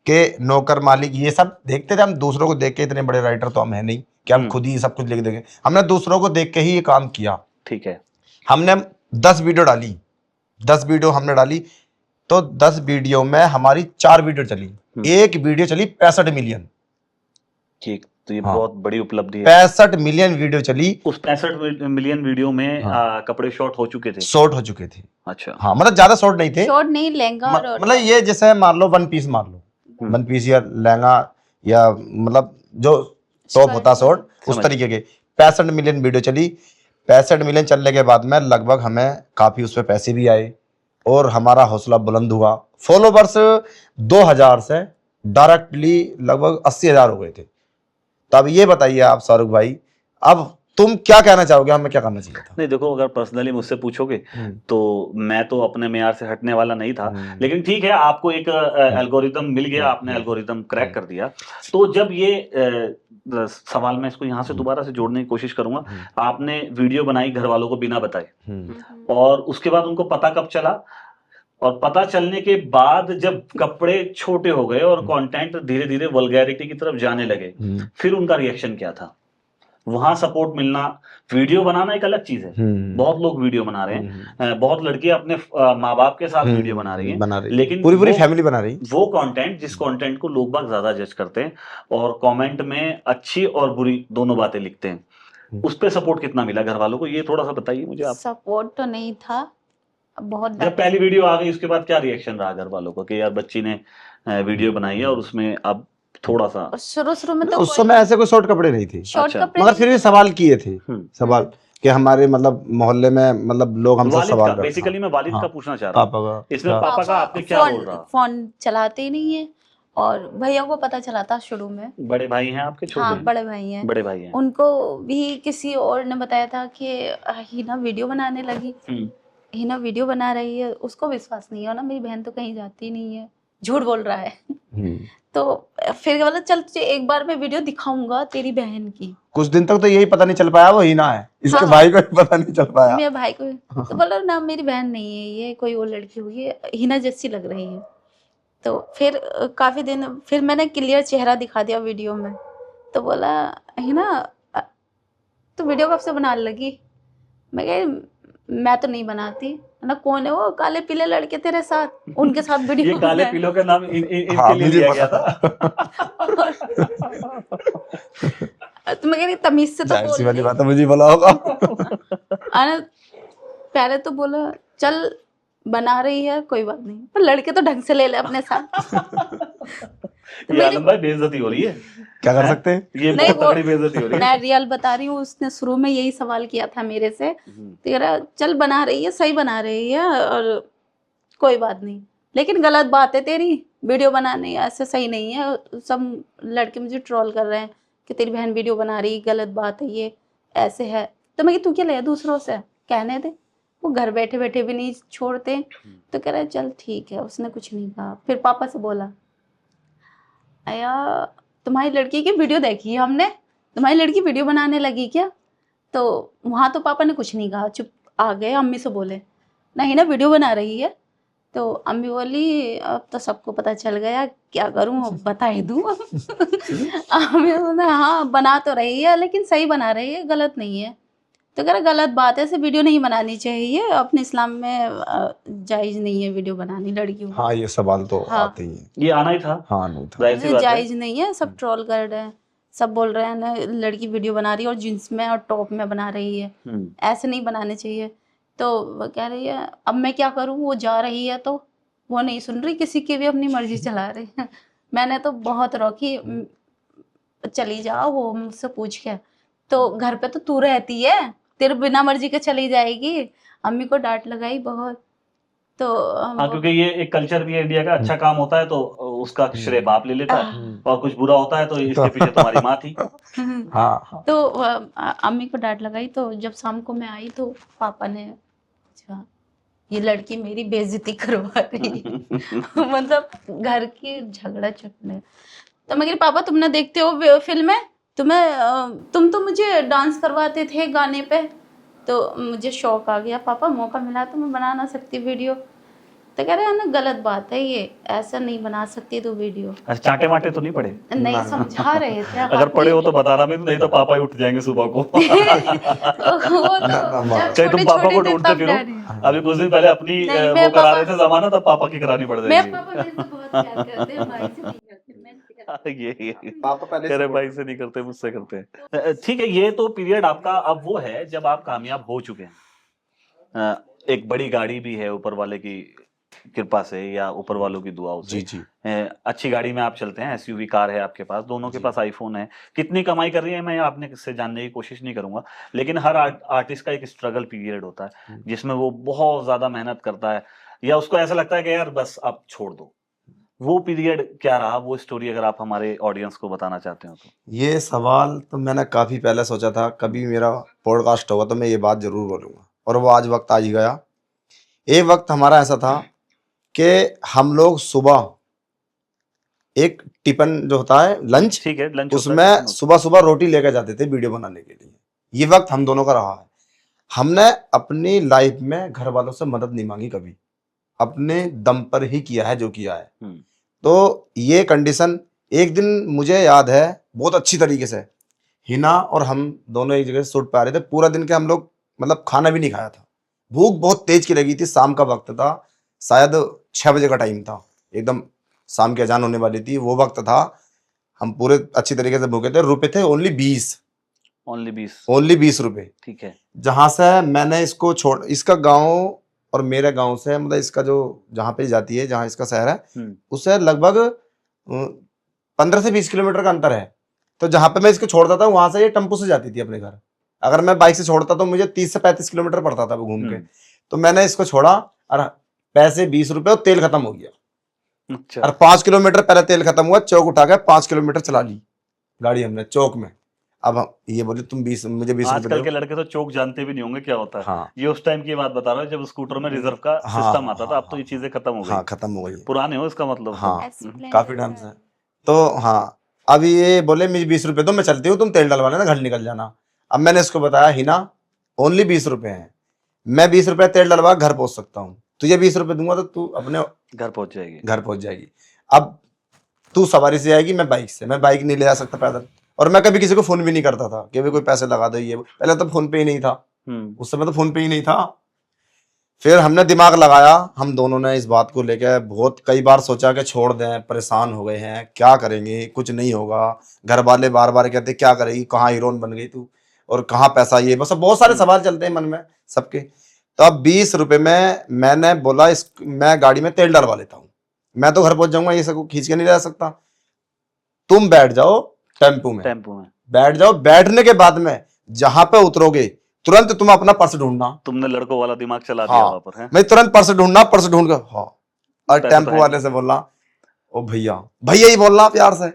कि नौकर मालिक ये सब देखते थे। हम दूसरों को देख के, इतने बड़े राइटर तो हम है नहीं कि हम खुद ही सब कुछ लिख देंगे। हमने दूसरों को देख के ही ये काम किया। ठीक है। हमने 10 वीडियो डाली, 10 वीडियो हमने डाली, तो 10 वीडियो में हमारी 4 वीडियो चली, एक वीडियो चली 65 मिलियन। ठीक, तो ये बहुत बड़ी उपलब्धि है। 65 मिलियन वीडियो चली। उस 65 मिलियन वीडियो में कपड़े शॉर्ट हो चुके थे? शॉर्ट हो चुके थे। अच्छा। हाँ, मतलब ज्यादा शॉर्ट नहीं थे। शॉर्ट नहीं, लहंगा और मतलब ये जैसे मान लो 1 पीस, मान लो 1 पीस या लहंगा, या मतलब जो टॉप होता शॉर्ट, उस तरीके के 65 मिलियन वीडियो चली। 65 मिलियन चलने के बाद में लगभग हमें काफी उस पर पैसे भी आए और हमारा हौसला बुलंद हुआ। फॉलोवर्स 2000 से डायरेक्टली लगभग 80,000 हो गए थे। तब ये बताइए आप शाहरुख भाई, अब तुम क्या कहना चाहोगे, हमें क्या करना चाहिए था? नहीं देखो, अगर पर्सनली मुझसे पूछोगे तो मैं तो अपने मेयार से हटने वाला नहीं था, लेकिन ठीक है, आपको एक एल्गोरिदम मिल गया, आपने एल्गोरिदम क्रैक कर दिया। तो जब ये सवाल, मैं इसको यहाँ से दोबारा से जोड़ने की कोशिश करूंगा, आपने वीडियो बनाई घर वालों को बिना बताए, और उसके बाद उनको पता कब चला और पता चलने के बाद जब कपड़े छोटे हो गए और कंटेंट धीरे धीरे वल्गैरिटी की तरफ जाने लगे, फिर उनका रिएक्शन क्या था? वहां सपोर्ट मिलना, वीडियो बनाना एक अलग चीज है, बहुत लोग वीडियो बना रहे हैं, बहुत लड़कियां अपने माँ बाप के साथ वीडियो बना रही हैं, लेकिन पूरी फैमिली बना रही, वो कंटेंट जिस कंटेंट को लोग बाग ज्यादा जज करते हैं और कमेंट में अच्छी और बुरी दोनों बातें लिखते हैं, उस पे सपोर्ट कितना मिला घर वालों को, ये थोड़ा सा बताइए मुझे आप। सपोर्ट तो नहीं था, बहुत जब पहली वीडियो आ गई उसके बाद क्या रिएक्शन रहा घर वालों को कि यार बच्ची ने वीडियो बनाई है और उसमें अब थोड़ा सा? शुरू में तो उस समय ऐसे कोई शॉर्ट कपड़े नहीं थे, शॉर्ट कपड़े, मगर फिर भी सवाल किए थे, सवाल कि हमारे मतलब मोहल्ले में मतलब लोग हमसे सवाल करते हैं। बेसिकली मैं वालिद का पूछना चाह रहा हूँ, पापा का, इसमें पापा का आपने क्या रोल रहा? फोन चलाते ही नहीं है, और भैया को पता चला था शुरू में। बड़े भाई हैं आपके? छोटे? हाँ, बड़े भाई हैं। बड़े भाई हैं। उनको भी किसी और ने बताया था कि हिना वीडियो बनाने लगी, हिना वीडियो बना रही है, उसको विश्वास नहीं है ना, मेरी बहन तो कहीं जाती नहीं है, झूठ बोल रहा है। तो फिर बोला चल तुझे एक बार मैं वीडियो दिखाऊंगा तेरी बहन की। कुछ दिन तक तो यही पता नहीं चल पाया वो हिना है, इसके हाँ, भाई को भी पता नहीं चल पाया, मेरे भाई को। तो बोला ना मेरी बहन नहीं है, ये कोई और लड़की हुई है, हिना जैसी लग रही है। तो फिर काफी दिन फिर मैंने क्लियर चेहरा दिखा दिया वीडियो में, तो बोला हिना तो वीडियो कब से बनाने लगी? मैं कह मैं तो नहीं बनाती ना, कौन है वो काले पीले लड़के तेरे साथ, उनके साथ वीडियो ये काले पीलों का नाम हाँ, इनके लिए दिया गया था। तो मैं कह रही तमीज से तो ऐसी वाली बात मुझे बोला होगा। पहले तो बोला चल बना रही है कोई बात नहीं, पर लड़के तो ढंग से ले ले अपने साथ। ये आलम भाई बेइज्जती हो रही है, क्या कर सकते हैं, ये बहुत तगड़ी बेइज्जती हो रही है। मैं रियल बता रही हूँ, उसने शुरू में यही सवाल किया था मेरे से, तेरा चल बना रही है, सही बना रही है और कोई बात नहीं, लेकिन गलत बात है तेरी वीडियो बनाने, ऐसे सही नहीं है, सब लड़के मुझे ट्रोल कर रहे हैं कि तेरी बहन वीडियो बना रही, गलत बात है ये, ऐसे है। तो मैं तू क्या ले दूसरों से, कहने दे, वो घर बैठे बैठे भी नहीं छोड़ते। तो कह रहा है चल ठीक है, उसने कुछ नहीं कहा। फिर पापा से बोला आया तुम्हारी लड़की की वीडियो देखी है हमने, तुम्हारी लड़की वीडियो बनाने लगी क्या? तो वहाँ तो पापा ने कुछ नहीं कहा, चुप आ गए। अम्मी से बोले नहीं ना वीडियो बना रही है, तो अम्मी बोली अब तो सबको पता चल गया, क्या करूँ अब बता ही दूँ। अम्मी बोला हाँ बना तो रही है, लेकिन सही बना रही है, गलत नहीं है। तो कह रहा गलत बात है, ऐसे वीडियो नहीं बनानी चाहिए, अपने इस्लाम में जायज नहीं है वीडियो बनानी लड़कियों। हाँ ये सवाल तो आते ही है, ये आना ही था। हाँ नहीं था, जायज नहीं है, सब ट्रोल कर रहे हैं, सब बोल रहे हैं ना लड़की वीडियो बना रही है और जींस में और टॉप में बना रही है, ऐसे नहीं बनाने चाहिए। तो वो कह रही है अब मैं क्या करूँ, वो जा रही है तो वो नहीं सुन रही, किसी की भी अपनी मर्जी चला रही है। मैंने तो बहुत रोकी, चली जाओ, वो मुझसे पूछ के, तो घर पे तो तू रहती है, तेरे बिना मर्जी के चली जाएगी। अम्मी को डांट लगाई बहुत। तो हाँ, क्योंकि ये एक कल्चर भी है इंडिया का, अच्छा काम होता है तो उसका श्रेय बाप ले लेता है, और कुछ बुरा होता है तो इसके पीछे तुम्हारी माँ थी। हाँ। तो अम्मी को डांट लगाई। तो जब शाम को मैं आई तो पापा ने अच्छा ये लड़की मेरी बेइज्जती करवा रही मतलब घर की झगड़ा चटने। तो मैं कह पापा तुमने देखते हो फिल्में, तुम तो मुझे डांस करवाते थे गाने पे, तो मुझे शौक आ गया, पापा मौका मिला तो मैं बना ना सकती वीडियो। तो कह रहे हैं ना गलत बात है ये, ऐसा नहीं बना सकती तू वीडियो। चाटे माटे तो नहीं पड़े? नहीं, समझा रहे थे। अगर पड़े हो तो बताना, मैं नहीं तो पापा ही उठ जाएंगे सुबह को। चाहे तुम पापा को ढूंढते फिरो। अभी कुछ दिन पहले अपनी वो करा रहे थे जमाना, तब पापा की करानी पड़ जाएगी। ये तेरे भाई से नहीं करते, मुझसे करते हैं। ठीक है, ये तो पीरियड आपका अब वो है जब आप कामयाब हो चुके हैं, एक बड़ी गाड़ी भी है ऊपर वाले की कृपा से या ऊपर वालों की दुआओं से। जी। अच्छी गाड़ी में आप चलते हैं, एसयूवी कार है आपके पास, दोनों के पास आईफोन है। कितनी कमाई कर रही है मैं आपने से जानने की कोशिश नहीं करूंगा, लेकिन हर आर्टिस्ट का एक स्ट्रगल पीरियड होता है जिसमें वो बहुत ज्यादा मेहनत करता है, या उसको ऐसा लगता है कि यार बस अब छोड़ दो। वो पीरियड क्या रहा, वो स्टोरी अगर आप हमारे ऑडियंस को बताना चाहते हो तो। ये सवाल तो मैंने काफी पहले सोचा था, कभी मेरा पॉडकास्ट होगा तो मैं ये बात जरूर बोलूंगा, और वो आज वक्त आ ही गया। एक वक्त हमारा ऐसा था कि हम लोग सुबह एक टिफिन जो होता है लंच, ठीक है, लंच उसमें सुबह सुबह रोटी लेकर जाते थे वीडियो बनाने के लिए। ये वक्त हम दोनों का रहा है। हमने अपनी लाइफ में घर वालों से मदद नहीं मांगी कभी, अपने दम पर ही किया है जो किया है। हम्म। तो ये कंडीशन एक दिन मुझे याद है बहुत अच्छी तरीके से, हिना और हम दोनों एक जगह से शूट पे आ रहे थे, पूरा दिन के हम लोग मतलब खाना भी नहीं खाया था, भूख बहुत तेज की लगी थी, शाम का वक्त था, शायद 6 बजे का टाइम था, एकदम शाम की अजान होने वाली थी, वो वक्त था, हम पूरे अच्छी तरीके से भूखे थे। रुपए थे ओनली 20, ओनली 20 रुपए। ठीक है। जहां से मैंने इसको छोड़, इसका गांव और मेरे गांव से मतलब इसका जो जहाँ पे जाती है, जहाँ इसका शहर है, उससे लगभग 15 से 20 किलोमीटर का अंतर है। तो जहां पे मैं इसको छोड़ता था वहां से ये टेम्पो से जाती थी अपने घर, अगर मैं बाइक से छोड़ता तो मुझे 30 से 35 किलोमीटर पड़ता था वो घूम के। तो मैंने इसको छोड़ा और पैसे 20 रुपए और तेल खत्म हो गया। अच्छा। और 5 किलोमीटर पहले तेल खत्म हुआ, चौक उठा के 5 किलोमीटर चला ली गाड़ी हमने चौक में। अब ये बोले तुम 20 मुझे 20 रुपए आजकल के लड़के तो चौक जानते भी नहीं होंगे क्या होता है। हाँ। ये उस टाइम की बात बता रहा हूँ जब स्कूटर में रिजर्व का सिस्टम आता था, अब तो ये चीजें खत्म हो गई। हाँ खत्म हो गई, पुराने हो इसका मतलब। हाँ काफी टाइम से। तो हाँ अभी ये बोले मुझे 20 रुपए दो, मैं चलती हूँ, तुम तेल डलवा लेना, घर निकल जाना। अब मैंने इसको बताया हिना ओनली 20 रुपए हैं, मैं 20 रुपए तेल डलवा घर पहुंच सकता हूँ, तुझे 20 रुपए दूंगा तो तू अपने घर पहुंच जाएगी। अब तू सवारी से आएगी, मैं बाइक से, मैं बाइक नहीं ले जा सकता पैदल, और मैं कभी किसी को फोन भी नहीं करता था कि भाई कोई पैसे लगा दो, ये पहले तो फोन पे ही नहीं था, उस समय तो फोन पे ही नहीं था। फिर हमने दिमाग लगाया, हम दोनों ने इस बात को लेकर बहुत कई बार सोचा कि छोड़ दें, परेशान हो गए हैं, क्या करेंगे, कुछ नहीं होगा, घर वाले बार बार कहते क्या करेगी, कहाँ हीरोइन बन गई तू, और कहाँ पैसा, ये बस बहुत सारे सवाल चलते हैं मन में सबके। तो अब 20 रुपए में मैंने बोला मैं गाड़ी में तेल डलवा लेता हूँ, मैं तो घर पहुंच जाऊंगा, ये सब खींच के नहीं जा सकता, तुम बैठ जाओ टेम्पो में बैठ जाओ, बैठने के बाद में जहां पे उतरोगे तुरंत तुम अपना पर्स ढूंढना। तुमने लड़कों वाला दिमाग चला दिया वहां पर है? मैं तुरंत पर्स ढूंढना, पर्स ढूंढ कर हाँ, और टेम्पो वाले से बोलना ओ भैया, भैया ही बोलना प्यार से,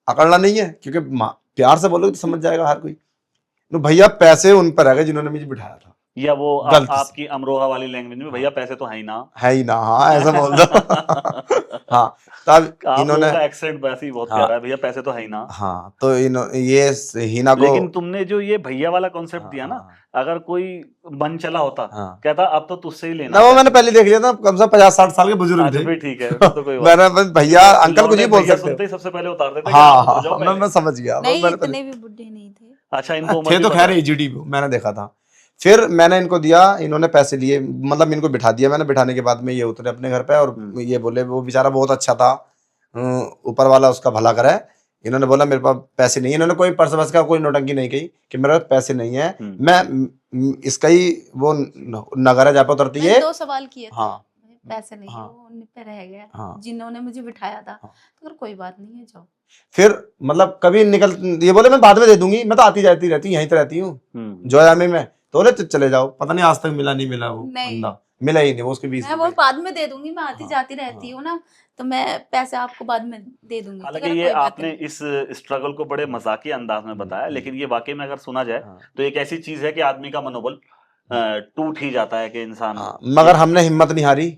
अकड़ना नहीं है, क्योंकि प्यार से बोलोगे तो समझ जाएगा हर कोई। तो भैया पैसे उन पर आ गए जिन्होंने मुझे बिठाया था, या वो आपकी अमरोहा वाली लैंग्वेज में भैया पैसे तो है ही ना, हाँ ऐसा बोल दो। हाँ तब इन्होंने एक्सेंट वैसे ही बहुत प्यारा है, भैया पैसे तो है ही ना। हाँ तो ये हिना को, लेकिन तुमने जो ये भैया वाला कॉन्सेप्ट दिया ना, अगर कोई मन चला होता कहता अब तो तुझसे ही लेना, वो मैंने पहले देख लिया था, कम से कम 50-60 साल के बुजुर्ग थे। ठीक है तो कोई मैंने भैया अंकल कुछ ही बोल सकते, सबसे पहले उतार देते। हाँ मैं समझ गया, इतने भी बुढ़े नहीं थे। अच्छा इनको थे तो खैर एजीडी मैंने देखा था। फिर मैंने इनको दिया, इन्होंने पैसे लिए, मतलब इनको बिठा दिया मैंने, बिठाने के बाद में ये उतरे अपने घर पे, और ये बोले, वो बेचारा बहुत अच्छा था, ऊपर वाला उसका भला करे, इन्होंने बोला मेरे पास पैसे नहीं है, इन्होंने कोई पर्स वर्स का कोई नोटंकी नहीं की कि मेरे पास पैसे नहीं है, मैं इसका ही वो नगर है जहाँ पे उतरती है। 2 सवाल किए थे, हाँ पैसे नहीं, हाँ, वो उन पे रह गया, हाँ, जिन्होंने मुझे बिठाया था, हाँ, तो कोई बात नहीं है जाओ। फिर मतलब कभी निकल, ये बोले मैं बाद में दे दूंगी, मैं तो आती जाती रहती हूँ, यहीं तो रहती हूँ जोयामी में, तो बोले चले जाओ। पता नहीं आज तक मिला नहीं मिला, वो बंदा मिला ही नहीं, वो उसके 20 मैं वो बाद में दे दूंगी, मैं आती जाती रहती हूँ ना, तो मैं पैसे आपको बाद में दे दूंगी। हालांकि ये आपने इस स्ट्रगल को बड़े मजाकी अंदाज में बताया, लेकिन ये वाकई में अगर सुना जाए तो एक ऐसी चीज है कि आदमी का मनोबल टूट ही जाता है कि इंसान, मगर हमने हिम्मत नहीं हारी,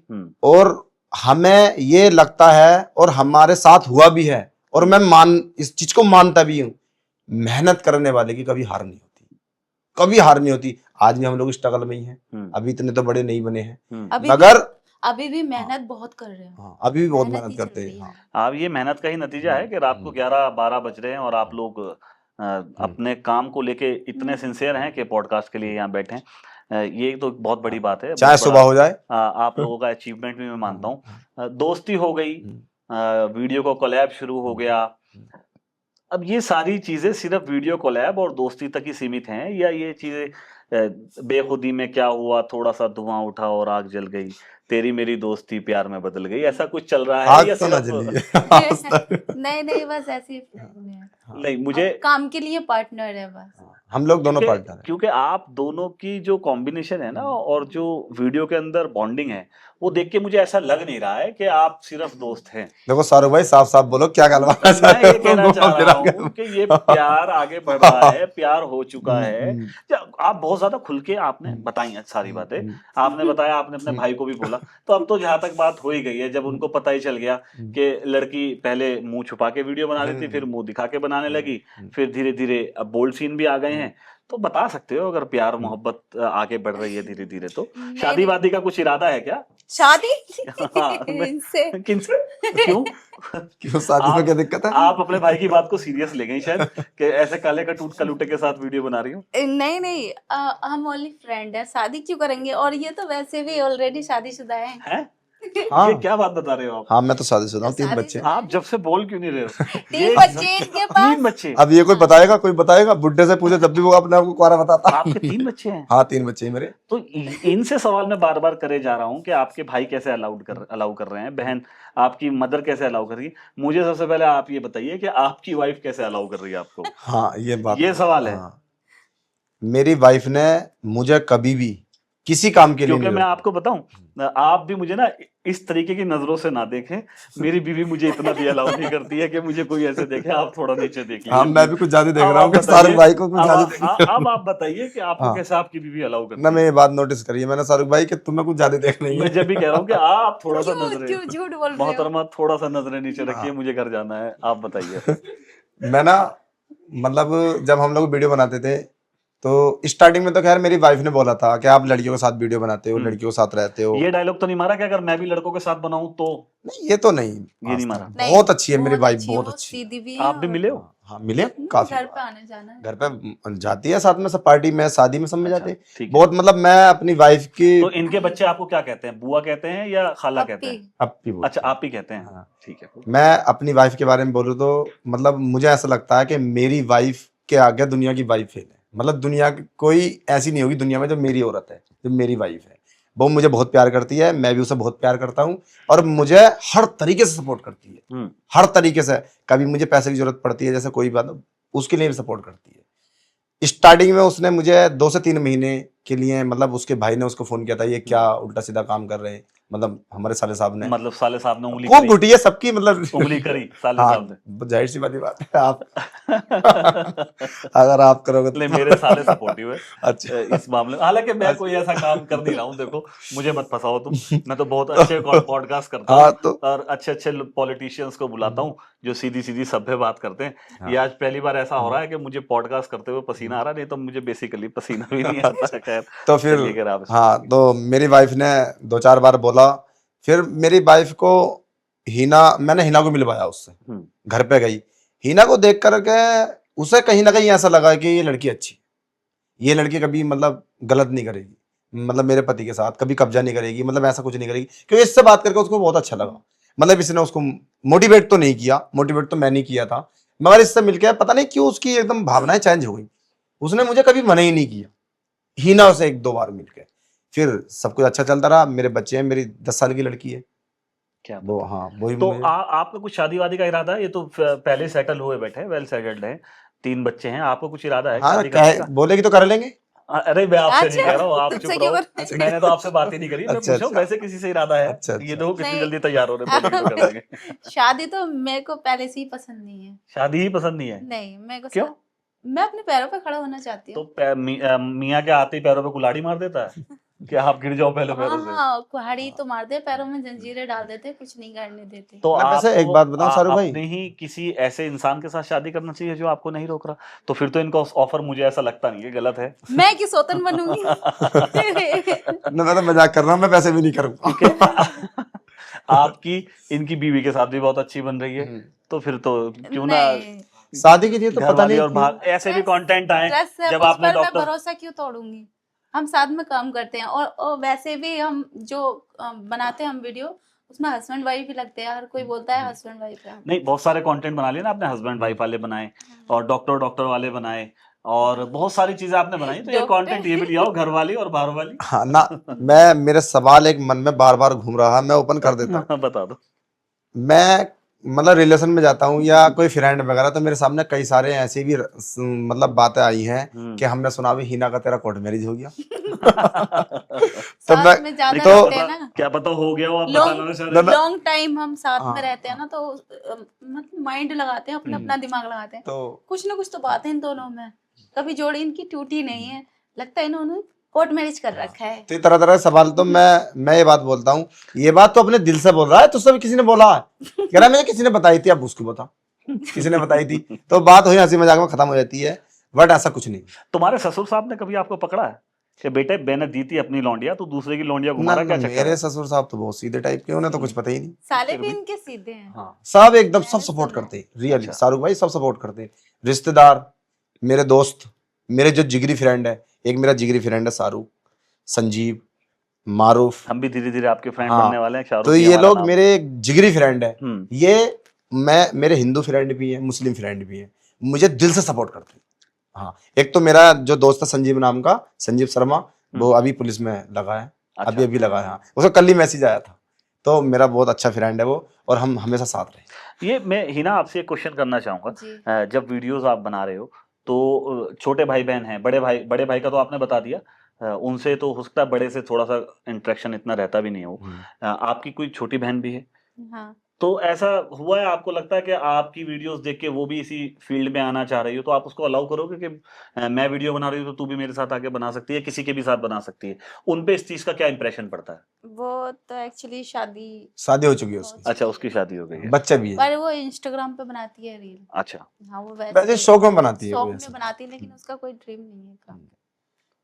और हमें ये लगता है और हमारे साथ हुआ भी है, और मैं इस चीज को मानता भी हूँ, मेहनत करने वाले की कभी हार नहीं होती, कभी हार नहीं होती। आज भी हम लोग स्ट्रगल में ही हैं, अभी इतने तो बड़े नहीं बने हैं, मगर अभी भी मेहनत बहुत कर रहे हैं, अभी भी बहुत मेहनत करते हैं। अब ये मेहनत का ही नतीजा है कि रात को 11-12 बज रहे हैं और आप लोग अपने काम को लेके इतने सिंसियर हैं कि पॉडकास्ट के लिए यहाँ बैठे हैं। ये तो बहुत बड़ी बात है, चाहे सुबह हो जाए। आप लोगों का अचीवमेंट भी मैं मानता हूँ। दोस्ती हो गई, वीडियो को कोलैब शुरू हो गया। अब ये सारी चीजें सिर्फ वीडियो कोलैब और दोस्ती तक ही सीमित हैं, या ये चीजें बेखुदी में क्या हुआ, थोड़ा सा धुआं उठा और आग जल गई, तेरी मेरी दोस्ती प्यार में बदल गई, ऐसा कुछ चल रहा है? या तो नहीं बस ऐसी नहीं, मुझे काम के लिए पार्टनर है बस, हम लोग दोनों पार्टनर हैं। क्योंकि आप दोनों की जो कॉम्बिनेशन है ना, और जो वीडियो के अंदर बॉन्डिंग है, वो देख के मुझे ऐसा लग नहीं रहा है कि आप सिर्फ दोस्त हैं। देखो सारू भाई साफ साफ बोलो क्या गलवाना चाहते हो? मैं ये कहना चाह रहा हूँ कि ये प्यार आगे बढ़ रहा है, प्यार हो चुका है। आप बहुत ज्यादा खुल के आपने बताई सारी बातें, आपने बताया, आपने अपने भाई को भी बोला, तो अब तो जहां तक बात हो ही गई है, जब उनको पता ही चल गया कि लड़की पहले मुंह छुपा के वीडियो बना रही थी, फिर मुंह दिखा के बनाने लगी, फिर धीरे धीरे अब बोल्ड सीन भी आ गए हैं, तो बता सकते हो अगर प्यार मोहब्बत आगे बढ़ रही है धीरे धीरे तो। नहीं, शादी वादी का कुछ इरादा है क्या? शादी हाँ, इनसे किनसे? क्यों? क्यों, शादी में क्या दिक्कत है? आप अपने भाई की बात को सीरियस ले गई शायद कि ऐसे काले कलूटे के साथ वीडियो बना रही हूँ। नहीं नहीं, हम ओनली फ्रेंड है, शादी क्यों करेंगे? और ये तो वैसे भी ऑलरेडी शादीशुदा है। हैं? हाँ। ये क्या बात बता रहे हो आप? हाँ, मैं तो शादीशुदा हूँ, 3 शादी बच्चे। आप जब से बोल क्यों नहीं रहे हो? 3 बच्चे इनके पास। 3 बच्चे? अब ये कोई बताएगा बुड्ढे से पूछे जब भी वो अपने आप को कुआरा बताता। आपके 3 बच्चे हैं? हाँ, 3 बच्चे हैं मेरे। तो इनसे सवाल मैं बार बार करे जा रहा हूँ कि आपके भाई कैसे अलाउ कर रहे हैं, बहन आपकी मदर कैसे अलाउ कर रही है। मुझे सबसे पहले आप ये बताइए कि आपकी वाइफ कैसे अलाउ कर रही है आपको? हाँ, ये बात, ये सवाल है। हाँ। मेरी वाइफ ने मुझे कभी भी किसी काम के लिए क्योंकि नहीं मैं रोका। आपको बताऊं, आप भी मुझे ना इस तरीके की नजरों से ना देखें। मेरी बीवी मुझे इतना भी अलाउ नहीं करती है कि मुझे कोई ऐसे देखे। आप थोड़ा नीचे देख हाँ, लीजिए। मैं भी कुछ ज्यादा देख अब रहा हूँ आप कि शाहरुख बताइए- भाई को कुछ अब ज्यादा आप- देख अब आप बताइए कि आपको हाँ। कैसे आपकी बीवी अलाउ करती ना, मैं है? ये बात नोटिस करी है मैंने शाहरुख भाई कि तुम्हें कुछ ज्यादा देख नहीं मैं है। जब भी कह रहा हूँ कि आप थोड़ा सा क्यों नजरें, क्यों झूठ बोल रहे हो? मोहतरमा थोड़ा सा नजरें नीचे रखिए, हाँ। मुझे घर जाना है। आप बताइए। मैं ना, मतलब जब हम लोग वीडियो बनाते थे तो स्टार्टिंग में तो खैर मेरी वाइफ ने बोला था कि आप लड़कियों के साथ वीडियो बनाते हो, लड़कियों के साथ रहते हो। ये डायलॉग तो नहीं मारा कि अगर मैं भी लड़कों के साथ बनाऊं तो? नहीं, ये तो नहीं, ये नहीं मारा। नहीं, बहुत अच्छी है मेरी वाइफ, अच्छी है, बहुत वो अच्छी। सीधी भी है। आप भी और मिले हो? हाँ, मिले काफी घर पे बार। आने जाना है। घर पे जाती है साथ में, सब पार्टी में, शादी में, सब में जाते हैं। ठीक है। बहुत, मतलब मैं अपनी वाइफ की तो इनके बच्चे आपको क्या कहते हैं? बुआ कहते हैं या खाला कहते हैं? अपी बोलते अच्छा, हैं। आप ही कहते हैं। हाँ। ठीक है। मैं अपनी वाइफ के बारे में बोलूँ तो मतलब मुझे ऐसा लगता है कि मेरी वाइफ के आगे दुनिया की वाइफ फेल है। मतलब दुनिया की कोई ऐसी नहीं होगी दुनिया में जो मेरी औरत है, जो मेरी वाइफ है। वो मुझे बहुत प्यार करती है, मैं भी उसे बहुत प्यार करता हूँ, और मुझे हर तरीके से सपोर्ट करती है, हर तरीके से। कभी मुझे पैसे की जरूरत पड़ती है, जैसे कोई बात, उसके लिए भी सपोर्ट करती है। स्टार्टिंग में उसने मुझे 2 से 3 महीने के लिए, मतलब उसके भाई ने उसको फोन किया था, ये क्या उल्टा सीधा काम कर रहे हैं, मतलब हमारे साले साहब ने, मतलब साले साहब ने उंगली खूब करी? घुटी है सबकी, मतलब उंगली करी साले हाँ, साहब ने। जाहिर सी बात है आप अगर आप करोगे ले, मेरे साले सपोर्टिव है अच्छा। इस मामले में। हालांकि मैं कोई ऐसा काम कर नहीं रहा हूँ, देखो मुझे मत फंसाओ तुम। मैं तो बहुत अच्छे पॉडकास्ट करता हाँ, हूँ तो और अच्छे अच्छे पॉलिटिशियंस को बुलाता हूँ जो सीधी सीधी सभ्य बात करते हैं। हाँ। ये आज पहली बार ऐसा हो रहा है कि मुझे पॉडकास्ट करते हुए पसीना आ रहा है, नहीं तो मुझे बेसिकली पसीना भी नहीं आता है। खैर, तो फिर चलिए अगर आप हाँ, तो मेरी वाइफ ने 2-4 बार बोला। फिर मेरी वाइफ को मैंने हिना को मिलवाया उससे, घर पे गई। हिना को देख करके उसे कहीं ना कहीं ऐसा लगा कि ये लड़की अच्छी, ये लड़की कभी मतलब गलत नहीं करेगी, मतलब मेरे पति के साथ कभी कब्जा नहीं करेगी, मतलब ऐसा कुछ नहीं करेगी। क्योंकि इससे बात करके उसको बहुत अच्छा लगा। मतलब इसने उसको मोटिवेट तो नहीं किया, मोटिवेट तो मैं नहीं किया था, मगर इससे मिलकर पता नहीं क्यों उसकी एकदम भावनाएं चेंज हो गई। उसने मुझे कभी मना ही नहीं किया। हिना से 1-2 बार मिलके फिर सब कुछ अच्छा चलता रहा। मेरे बच्चे हैं, मेरी 10 साल की लड़की है। क्या वो, हाँ, वही। तो आपका कुछ शादी वादी का इरादा है? ये तो पहले सेटल हुए बैठे हैं, वेल सेटल्ड हैं, 3 बच्चे हैं। आपको कुछ इरादा है हाँ, शादी करने का? बोलेगी तो कर लेंगे। अरे मैं आपसे नहीं अच्छा, कह रहा हूँ, आप तुमसे चुप क्यों रहो। मैंने तो आपसे बात ही नहीं करी। मैं अच्छा, पूछा हूँ अच्छा। वैसे किसी से इरादा है? अच्छा, ये देखो कितनी नहीं। जल्दी तैयार हो रहे हैं, बोलेंगे तो कर देंगे। शादी तो मेरे को पहले से ही पसंद नहीं है। शादी ही पसंद नहीं है? नहीं, मेरे को क्यों? मैं अपने पैरों पे खड़ा होना चाहती तो हूँ। मियाँ के आते ही पैरों पे कुल्हाड़ी मार देता है कि आप गिर जाओ पहले पैरों से? हाँ, कुल्हाड़ी तो मारते, पैरों में जंजीरें डाल देते, कुछ नहीं करने देते। तो मैं वैसे आपको एक बात बताऊं शाहरुख भाई? अपने ही किसी ऐसे इंसान के साथ शादी करना चाहिए जो आपको नहीं रोक रहा। तो फिर तो इनका ऑफर मुझे ऐसा लगता नहीं है, गलत है। मैं की सौतन बनूंगी। मैं तो मजाक कर रहा हूँ, मैं पैसे भी नहीं करूँगा। आपकी इनकी बीवी के साथ भी बहुत अच्छी बन रही है, तो फिर तो क्यों ना नहीं, शादी की थी तो पता घरवाली नहीं और भाग ऐसे भी कंटेंट आए। ट्रस्ट है जब मुझ आपने पर, मैं डॉक्टर भरोसा क्यों तोड़ूंगी? हम साथ में काम करते हैं, और वैसे भी हम जो बनाते हैं हम वीडियो, उसमें हस्बैंड वाइफ ही लगते हैं। हर कोई बोलता है हस्बैंड वाइफ है। नहीं, बहुत सारे कंटेंट बना लिए ना आपने, हस्बैंड वाइफ वाले बनाए और डॉक्टर वाले बनाए और बहुत सारी चीजें आपने बनाई। तो ये डॉक्टर। कंटेंट ये भी लिया हो, घर वाली और बाहर वाली। हाँ ना, मेरे सवाल एक मन में बार बार घूम रहा है, मैं ओपन कर देता हूँ। बता दो। मैं मतलब रिलेशन में जाता हूँ या कोई फ्रेंड वगैरह, तो मेरे सामने कई सारे ऐसी भी मतलब बातें आई हैं कि हमने सुना भी हिना का तेरा कोर्ट मैरिज हो गया। तो साथ में ज्यादा तो रहते हैं ना, क्या पता हो गया हो, आप बताना ना चाह रहे हैं। लॉन्ग टाइम हम साथ हाँ। में रहते हैं ना, तो मतलब माइंड लगाते हैं, अपना दिमाग लगाते हैं। तो कुछ ना कुछ तो बात है इन दोनों में, कभी जोड़ी इनकी टूटी नहीं है। लगता है इन्होंने कोर्ट मैरिज कर रखा है। तो तरह तरह के सवाल। तो मैं ये बात बोलता हूँ, ये बात तो अपने दिल से बोल रहा है, तुझसे भी किसी ने बोला है? कह रहा है मुझे किसी ने बताई थी, अब उसको बता, किसी ने बताई थी। तो बात हुई, हंसी मजाक में खत्म हो जाती है। बट ऐसा कुछ नहीं। तुम्हारे ससुर साहब ने कभी आपको पकड़ा है कि बेटे मैंने दी थी अपनी लौंडिया तो दूसरे की लौंडिया घुमा रहा, क्या चक्कर है? मेरे ससुर साहब तो बहुत सीधे टाइप के, उन्हें तो कुछ पता ही नहीं। साले भी इनके सीधे हैं। हाँ सब एकदम सब मैंने सपोर्ट सुना करते हैं, रियली अच्छा। शाहरुख भाई सब सपोर्ट करते हैं। रिश्तेदार, मेरे दोस्त, मेरे जो जिगरी फ्रेंड है, एक मेरा जिगरी फ्रेंड है शाहरुख, संजीव, मारूफ। हम भी धीरे धीरे आपके फ्रेंड हाँ, बनने वाले हैं। शाहरुख तो जी ये हमारा लोग नाम। मेरे जिगरी फ्रेंड है। हम्म, ये मेरे हिंदू फ्रेंड भी है, मुस्लिम फ्रेंड भी है, मुझे दिल से सपोर्ट करते हैं। हाँ, एक तो मेरा जो दोस्त है संजीव नाम का, संजीव शर्मा, वो अभी पुलिस में लगा है, अच्छा। अभी लगा है। हाँ, उसका कल ही मैसेज आया था। तो मेरा बहुत अच्छा फ्रेंड है वो, और हम हमेशा साथ रहे। ये मैं हिना आपसे एक क्वेश्चन करना चाहूंगा। जी। जब वीडियोस आप बना रहे हो तो छोटे भाई बहन हैं, बड़े भाई का तो आपने बता दिया, उनसे तो हो सकता है बड़े से थोड़ा सा इंटरेक्शन इतना रहता भी नहीं हो। आपकी कोई छोटी बहन भी है, हाँ तो ऐसा हुआ है आपको लगता है कि आपकी वीडियोस देख के वो भी इसी फील्ड में आना चाह रही हो, तो आप उसको अलाउ करोगे कि मैं वीडियो बना रही हूँ तो तू भी मेरे साथ आके बना सकती है, किसी के भी साथ बना सकती है? उन पे इस चीज का क्या इंप्रेशन पड़ता है? वो तो एक्चुअली शादी हो चुकी है उसकी, अच्छा, उसकी शादी हो गई है। बच्चे भी है। पर वो इंस्टाग्राम पे बनाती है रील। अच्छा, हाँ वो वैसे शौक में बनाती है शौक कोई में ऐसा। बनाती है, लेकिन उसका कोई ड्रीम नहीं है काम का।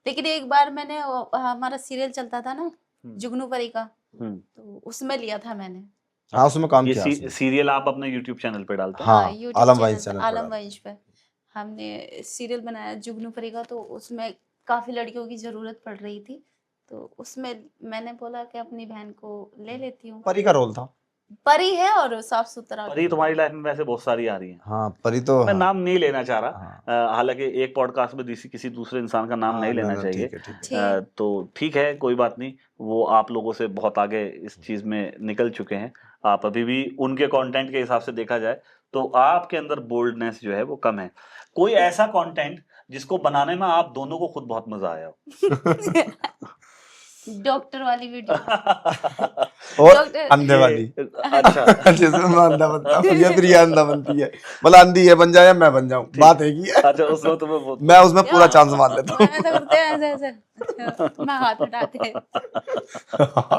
लेकिन एक बार मैंने हमारा सीरियल चलता था ना जुगनू परी का, तो उसमें लिया था मैंने। हाँ, उसमें काम ये किया उसने। सीरियल आप अपने यूट्यूब चैनल पे डालते हैं? हाँ, YouTube आलम चैनल वाइन्स पे, चैनल पे आलम डाला। वंश पे हमने सीरियल बनाया जुगनू परी का। तो उसमें काफी लड़कियों की जरूरत पड़ रही थी, तो उसमें मैंने बोला कि अपनी बहन को ले लेती हूँ। परी का रोल था। परी है और साफ सुथरा। परी तुम्हारी लाइफ में वैसे बहुत सारी आ रही हैं। हाँ, परी तो मैं हाँ। नाम नहीं लेना चाह रहा, हाँ। हालांकि एक पॉडकास्ट में किसी दूसरे इंसान का नाम नहीं लेना चाहिए। ठीक है। ठीक है। तो ठीक है, कोई बात नहीं, वो आप लोगों से बहुत आगे इस चीज में निकल चुके हैं। आप अभी भी उनके कंटेंट के हिसाब से देखा जाए तो आपके अंदर बोल्डनेस जो है वो कम है। कोई ऐसा कंटेंट जिसको बनाने में आप दोनों को खुद बहुत मजा आया हो? डॉक्टर वाली वीडियो। और डॉक्टर- अंधे वाली, अच्छा, जिसमें मैं अंधा बनता हूँ या फिर ये अंधा बनती है, मतलब अंधी ये बन जाए या मैं बन जाऊं, बात है कि अच्छा, उसमें तुम्हें बहुत मैं उसमें पूरा चांस मान लेता हूँ। ऐसा करते हैं, ऐसे अच्छा, मैं हाथ उठाते हैं।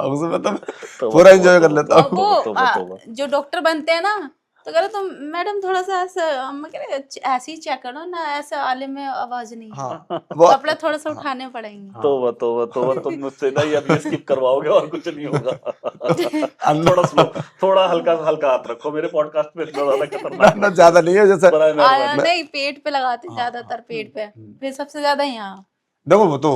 उसमें तो तो पूरा एंजॉय कर लेता और हूँ। वो तोबा। जो डॉक्टर बनते हैं ना, तो कह रहे तुम मैडम थोड़ा सा ऐसा, मैं कह रहे ऐसे ही चेक करो ना, ऐसे आले में आवाज नहीं है। हाँ, वो कपड़े थोड़ा सा उठाने पड़ेंगे। तो तुम मुझसे ना ये अभी स्किप करवाओगे और कुछ नहीं होगा। अंदर- थोड़ा स्लो, थोड़ा हल्का हाथ रखो मेरे पॉडकास्ट में, इतना ज्यादा खतरनाक ना ज्यादा नहीं है जैसे। बड़ा मेहरबानी। नहीं, पेट पे लगाते ज्यादातर, पेट पे फिर सबसे ज्यादा यहाँ। देखो वो तो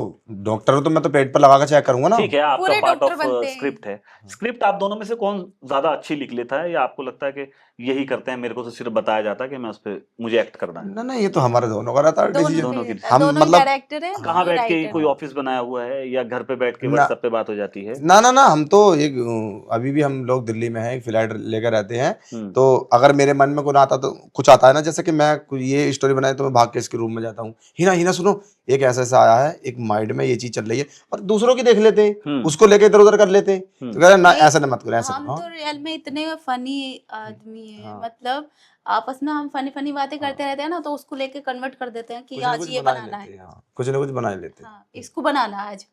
डॉक्टर, तो मैं तो पेट पर लगा के चेक करूंगा ना। ठीक है, आपका पूरे पार्ट डॉक्टर ऑफ बनते हैं। स्क्रिप्ट है। स्क्रिप्ट आप दोनों में से कौन ज्यादा अच्छी लिख लेता है, या आपको लगता है कि यही करते हैं, मेरे को तो सिर्फ बताया जाता है कि मैं उस पे मुझे एक्ट करना है? ना ये तो हमारे दोनों का रहता है decision। दोनों की। हम दोनों मतलब डायरेक्टर है। कहाँ बैठ के कोई ऑफिस बनाया हुआ है या घर पे बैठ के ना। व्हाट्सएप पे बात हो जाती है? ना हम तो एक अभी भी हम लोग दिल्ली में हैं, एक फ्लैट लेकर रहते हैं। तो अगर मेरे मन में कुछ आता है ना, जैसे कि मैं ये स्टोरी बनाई तो मैं भाग के इसके रूम में जाता हूँ, हिना सुनो एक ऐसा आया है, एक माइंड में ये चीज चल रही है, और दूसरों की देख लेते हैं, उसको लेके इधर उधर कर लेते हैं। तो कह रहे ना ऐसा ना मत करो, ऐसा हम करो। तो रियल में इतने फनी आदमी हैं, मतलब आपस में हम फनी बातें करते रहते हैं ना, तो उसको लेके कन्वर्ट कर देते हैं कि आज ये बनाना है। कुछ ना कुछ बना ही लेते हैं। हाँ, इसको बनाना है, आज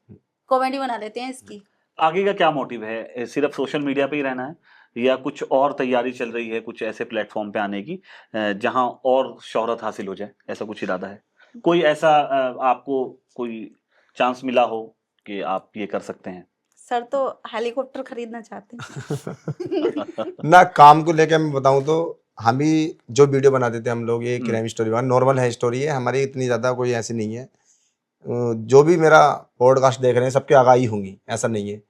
कॉमेडी बना लेते हैं इसकी। आगे का क्या मोटिव है? सिर्फ सोशल मीडिया पे ही रहना है, या कुछ और तैयारी चल रही है कुछ ऐसे प्लेटफॉर्म पे आने की जहां और शोहरत हासिल हो जाए, ऐसा कुछ इरादा है? कोई ऐसा आपको कोई चांस मिला हो कि आप ये कर सकते हैं? सर तो हेलीकॉप्टर खरीदना चाहते हैं। ना काम को लेके मैं बताऊं तो हम भी जो वीडियो बना देते हैं हम लोग, ये क्राइम स्टोरी नॉर्मल है, स्टोरी है हमारी, इतनी ज्यादा कोई ऐसी नहीं है। जो भी मेरा पॉडकास्ट देख रहे हैं सबके आगाही होंगी, ऐसा नहीं है।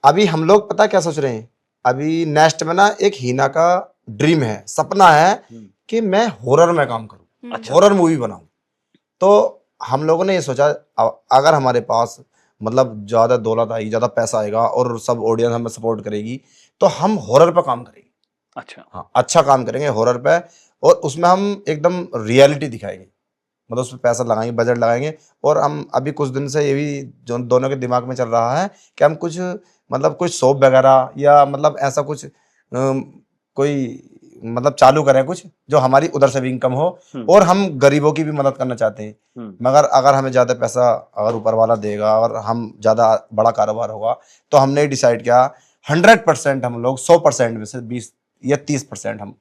अभी हम लोग पता क्या सोच रहे हैं, अभी नेक्स्ट में ना एक हिना का ड्रीम है, सपना है कि मैं हॉरर में काम करूं, अच्छा। हॉरर मूवी बनाऊं। तो हम लोगों ने ये सोचा अगर हमारे पास मतलब ज्यादा दौलत आएगी, ज्यादा पैसा आएगा और सब ऑडियंस हमें सपोर्ट करेगी, तो हम हॉरर पे काम करेंगे। अच्छा, हाँ, अच्छा काम करेंगे हॉरर पे, और उसमें हम एकदम रियलिटी दिखाएंगे, मतलब उसमें पैसा लगाएंगे, बजट लगाएंगे। और हम अभी कुछ दिन से ये भी जो दोनों के दिमाग में चल रहा है कि हम कुछ मतलब कुछ शॉप वगैरह या मतलब ऐसा कुछ कोई मतलब चालू करें कुछ जो हमारी उधर से भी इनकम हो, और हम गरीबों की भी मदद करना चाहते हैं। मगर अगर हमें ज्यादा पैसा अगर ऊपर वाला देगा और हम ज्यादा बड़ा कारोबार होगा, तो हमने डिसाइड किया 100% हम लोग 100% में से 20 या 30% हम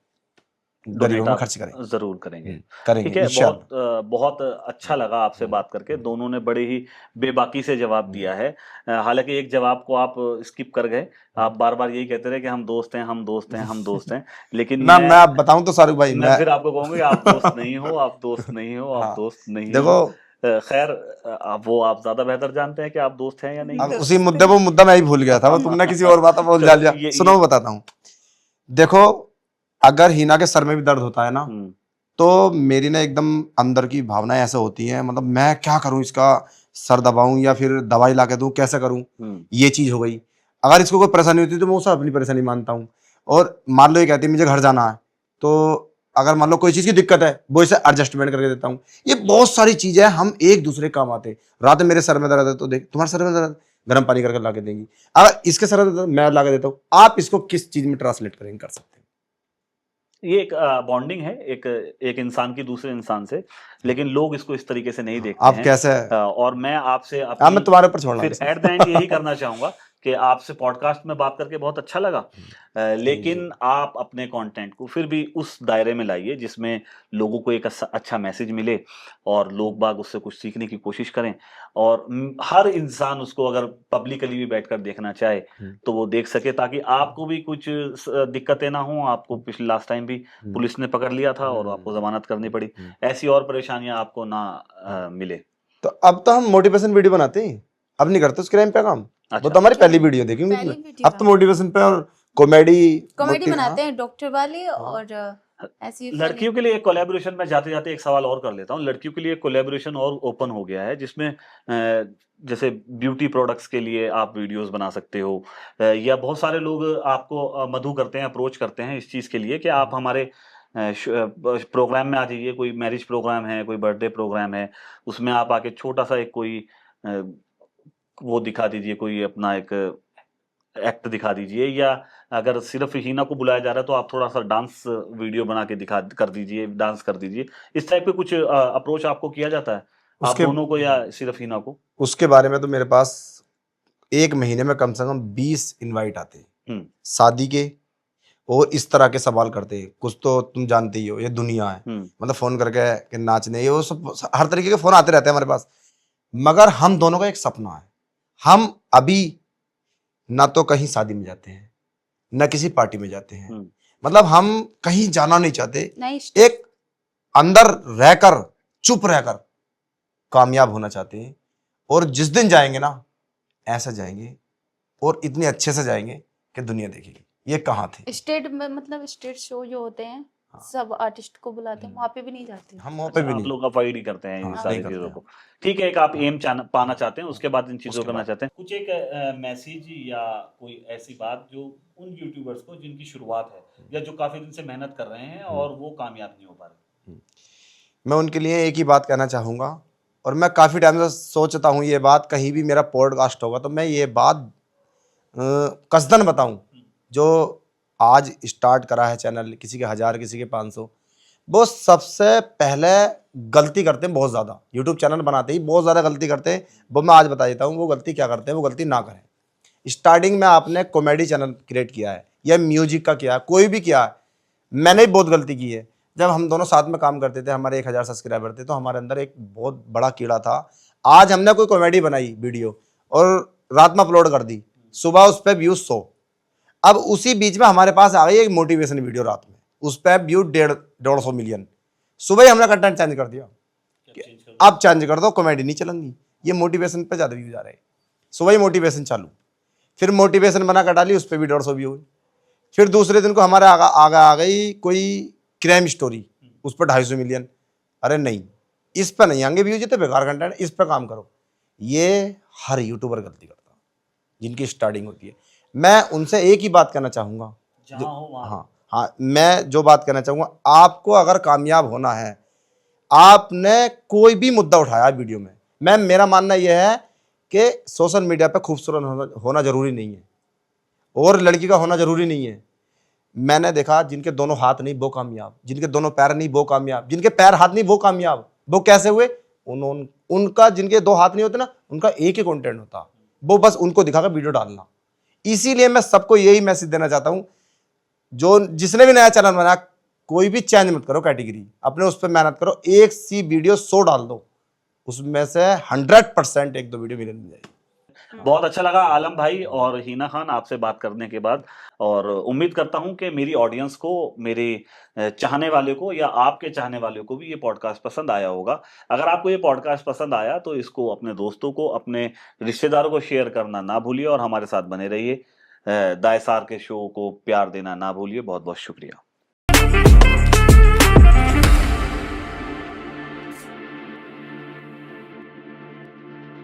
गरीबों डोनेट में आप खर्च करें। जरूर करेंगे। करेंगे ठीक है, इंशाल्लाह। बहुत अच्छा लगा आपसे बात करके। दोनों ने बड़े ही बेबाकी से जवाब दिया है। हालांकि एक जवाब को आप स्किप कर गए। आप बार बार यही कहते रहे कि हम दोस्त हैं, हम दोस्त हैं, हम दोस्त हैं, लेकिन मैं आप बताऊं तो शाहरुख भाई, मैं फिर आपको कहूंगा कि आप दोस्त नहीं हो, आप दोस्त नहीं हो, आप हाँ दोस्त नहीं देखो, हो। खैर, वो आप ज्यादा बेहतर जानते हैं कि आप दोस्त हैं या नहीं अब हैं। उसी मुद्दे वो मुद्दा मैं ही भूल गया था, वो तुमने किसी और बात बोल चलो लिया। ये सुनो मैं बताता हूँ। देखो, अगर हिना के सर में भी दर्द होता है ना, हम्म, तो मेरी ना एकदम अंदर की भावनाएं ऐसे होती हैं, मतलब मैं क्या करूं, इसका सर दबाऊं या फिर दवाई ला के दूं, कैसे करूं। ये चीज हो गई। अगर इसको कोई परेशानी होती है तो मैं उसे अपनी परेशानी मानता हूँ। और मान लो ये कहती है मुझे घर जाना है, तो अगर मान लो कोई चीज की दिक्कत है, वो इसे एडजस्टमेंट करके देता हूँ। ये बहुत सारी चीजें हम एक दूसरे काम आते हैं। रात में मेरे सर में दर्द है तो देख, तुम्हारे सर में दर्द, गर्म पानी करके ला के देंगी। अगर इसके सर में दर्द, मैं ला के देता हूँ। आप इसको किस चीज में ट्रांसलेट करेंगे, कर सकते हैं। ये एक बॉन्डिंग है, एक इंसान की दूसरे इंसान से, लेकिन लोग इसको इस तरीके से नहीं देखते आप हैं। कैसे, और मैं आपसे मैं तुम्हारे ऊपर छोड़ रहा फिर एट द एंड यही करना चाहूंगा कि आपसे पॉडकास्ट में बात करके बहुत अच्छा लगा। लेकिन आप अपने कंटेंट को फिर भी उस दायरे में लाइए जिसमें लोगों को एक अच्छा मैसेज मिले और लोग बाग उससे कुछ सीखने की कोशिश करें। और हर इंसान उसको अगर पब्लिकली भी बैठकर देखना चाहे तो वो देख सके, ताकि आपको भी कुछ दिक्कतें ना हो। आपको पिछले लास्ट टाइम भी पुलिस ने पकड़ लिया था और आपको जमानत करनी पड़ी। ऐसी और परेशानियां आपको ना मिले। तो अब तो हम मोटिवेशन वीडियो बनाते हैं, अब नहीं करते उस क्राइम पे काम। अच्छा, वो तो हमारी पहली वीडियो देखी पहली तुमने। वीडियो अब तो मोटिवेशन पे और कॉमेडी बनाते हैं, डॉक्टर वाले और ऐसी लड़कियों के लिए एक कोलैबोरेशन में जाते जाते एक सवाल और कर लेता हूँ। लड़कियों के लिए एक कोलैबोरेशन और ओपन हो गया है जिसमें जैसे ब्यूटी प्रोडक्ट्स के लिए आप वीडियोस बना सकते हो, या बहुत सारे लोग आपको मधु करते हैं, अप्रोच करते हैं इस चीज़ के लिए कि आप हमारे प्रोग्राम में आ जाइए। कोई मैरिज प्रोग्राम है, कोई बर्थडे प्रोग्राम है, उसमें आप आके छोटा सा एक कोई वो दिखा दीजिए, कोई अपना एक एक्ट दिखा दीजिए, या अगर सिर्फ हिना को बुलाया जा रहा है तो आप थोड़ा सा डांस वीडियो बना के दिखा कर दीजिए, डांस कर दीजिए। इस टाइप के कुछ अप्रोच आपको किया जाता है, आप दोनों को या सिर्फ हिना को? उसके बारे में तो मेरे पास एक महीने में कम से कम 20 इनवाइट आते हैं शादी के, और इस तरह के सवाल करते हैं। कुछ तो तुम जानते ही हो, ये दुनिया है, मतलब फोन करके कि नाचने, ये वो सब हर तरीके के फोन आते रहते हैं हमारे पास। मगर हम दोनों का एक सपना है, हम अभी ना तो कहीं शादी में जाते हैं, ना किसी पार्टी में जाते हैं, मतलब हम कहीं जाना नहीं चाहते। एक अंदर रहकर, चुप रहकर कामयाब होना चाहते हैं। और जिस दिन जाएंगे ना, ऐसा जाएंगे और इतने अच्छे से जाएंगे कि दुनिया देखेगी ये कहाँ थे। स्टेट में, मतलब स्टेट शो जो होते हैं, सब आर्टिस्ट को बुलाते हैं, वहाँ पे भी नहीं जाते। हम वहाँ पे भी आप नहीं, लोग अवॉइड ही करते हैं इन हाँ, सारी नहीं चीजों करते को। ठीक है, एक आप एम पाना चाहते हैं, उसके बाद इन चीजों उसके करना बाद। चाहते हैं। कुछ एक मैसेज या कोई ऐसी बात जो उन यूट्यूबर्स को जिनकी शुरुआत है या जो काफी दिन से मेहनत कर रहे हैं और वो कामयाब नहीं हो पा रहे, मैं उनके लिए एक ही बात कहना चाहूँगा। और मैं काफ़ी टाइम से सोचता हूँ ये बात, कहीं भी मेरा पॉडकास्ट होगा तो मैं ये बात कसदन बताऊँ। जो आज स्टार्ट करा है चैनल, किसी के 1000, किसी के 500, वो सबसे पहले गलती करते हैं बहुत ज़्यादा। यूट्यूब चैनल बनाते ही बहुत ज़्यादा गलती करते हैं। वो मैं आज बता देता हूँ वो गलती क्या करते हैं, वो गलती ना करें। स्टार्टिंग में आपने कॉमेडी चैनल क्रिएट किया है या म्यूजिक का किया है, कोई भी किया है, मैंने भी बहुत गलती की है। जब हम दोनों साथ में काम करते थे, हमारे 1000 सब्सक्राइबर थे, तो हमारे अंदर एक बहुत बड़ा कीड़ा था। आज हमने कोई कॉमेडी बनाई वीडियो और रात में अपलोड कर दी, सुबह उस पर व्यूज 100। अब उसी बीच में हमारे पास आ गई एक मोटिवेशन वीडियो रात में, उस पर व्यू 150 मिलियन। सुबह ही हमने कंटेंट चेंज कर दिया, अब चेंज कर दो, कॉमेडी नहीं चलेंगी, ये मोटिवेशन पे ज़्यादा व्यूज आ रहे हैं। सुबह ही मोटिवेशन चालू, फिर मोटिवेशन बना कर डाली, उस पर भी 150 व्यू हुई। फिर दूसरे दिन को हमारे आगे आ गई कोई क्राइम स्टोरी, उस पर 250 मिलियन। अरे नहीं, इस पर नहीं आएंगे व्यूज, तो बेकार कंटेंट, इस पर काम करो। ये हर यूट्यूबर गलती करता है जिनकी स्टार्टिंग होती है। मैं उनसे एक ही बात कहना चाहूँगा, हाँ, मैं जो बात कहना चाहूँगा, आपको अगर कामयाब होना है, आपने कोई भी मुद्दा उठाया वीडियो में, मेरा मानना यह है कि सोशल मीडिया पर खूबसूरत होना जरूरी नहीं है और लड़की का होना जरूरी नहीं है। मैंने देखा जिनके दोनों हाथ नहीं वो कामयाब, जिनके दोनों पैर नहीं वो कामयाब, जिनके पैर हाथ नहीं वो कामयाब। वो कैसे हुए? उनका जिनके 2 हाथ नहीं होते ना, उनका एक ही कंटेंट होता, वो बस उनको दिखाकर वीडियो डालना। इसीलिए मैं सबको यही मैसेज देना चाहता हूं, जो जिसने भी नया चैनल बनाया, कोई भी चेंज मत करो कैटेगरी, अपने उस पर मेहनत करो, एक सी वीडियो 100 डाल दो, उसमें से 100% 1-2 वीडियो मिल जाएगी। बहुत अच्छा लगा आलम भाई और हिना खान आपसे बात करने के बाद, और उम्मीद करता हूं कि मेरी ऑडियंस को, मेरे चाहने वाले को या आपके चाहने वाले को भी ये पॉडकास्ट पसंद आया होगा। अगर आपको ये पॉडकास्ट पसंद आया तो इसको अपने दोस्तों को, अपने रिश्तेदारों को शेयर करना ना भूलिए और हमारे साथ बने रहिए। द एसआरके शो को प्यार देना ना भूलिए। बहुत बहुत शुक्रिया।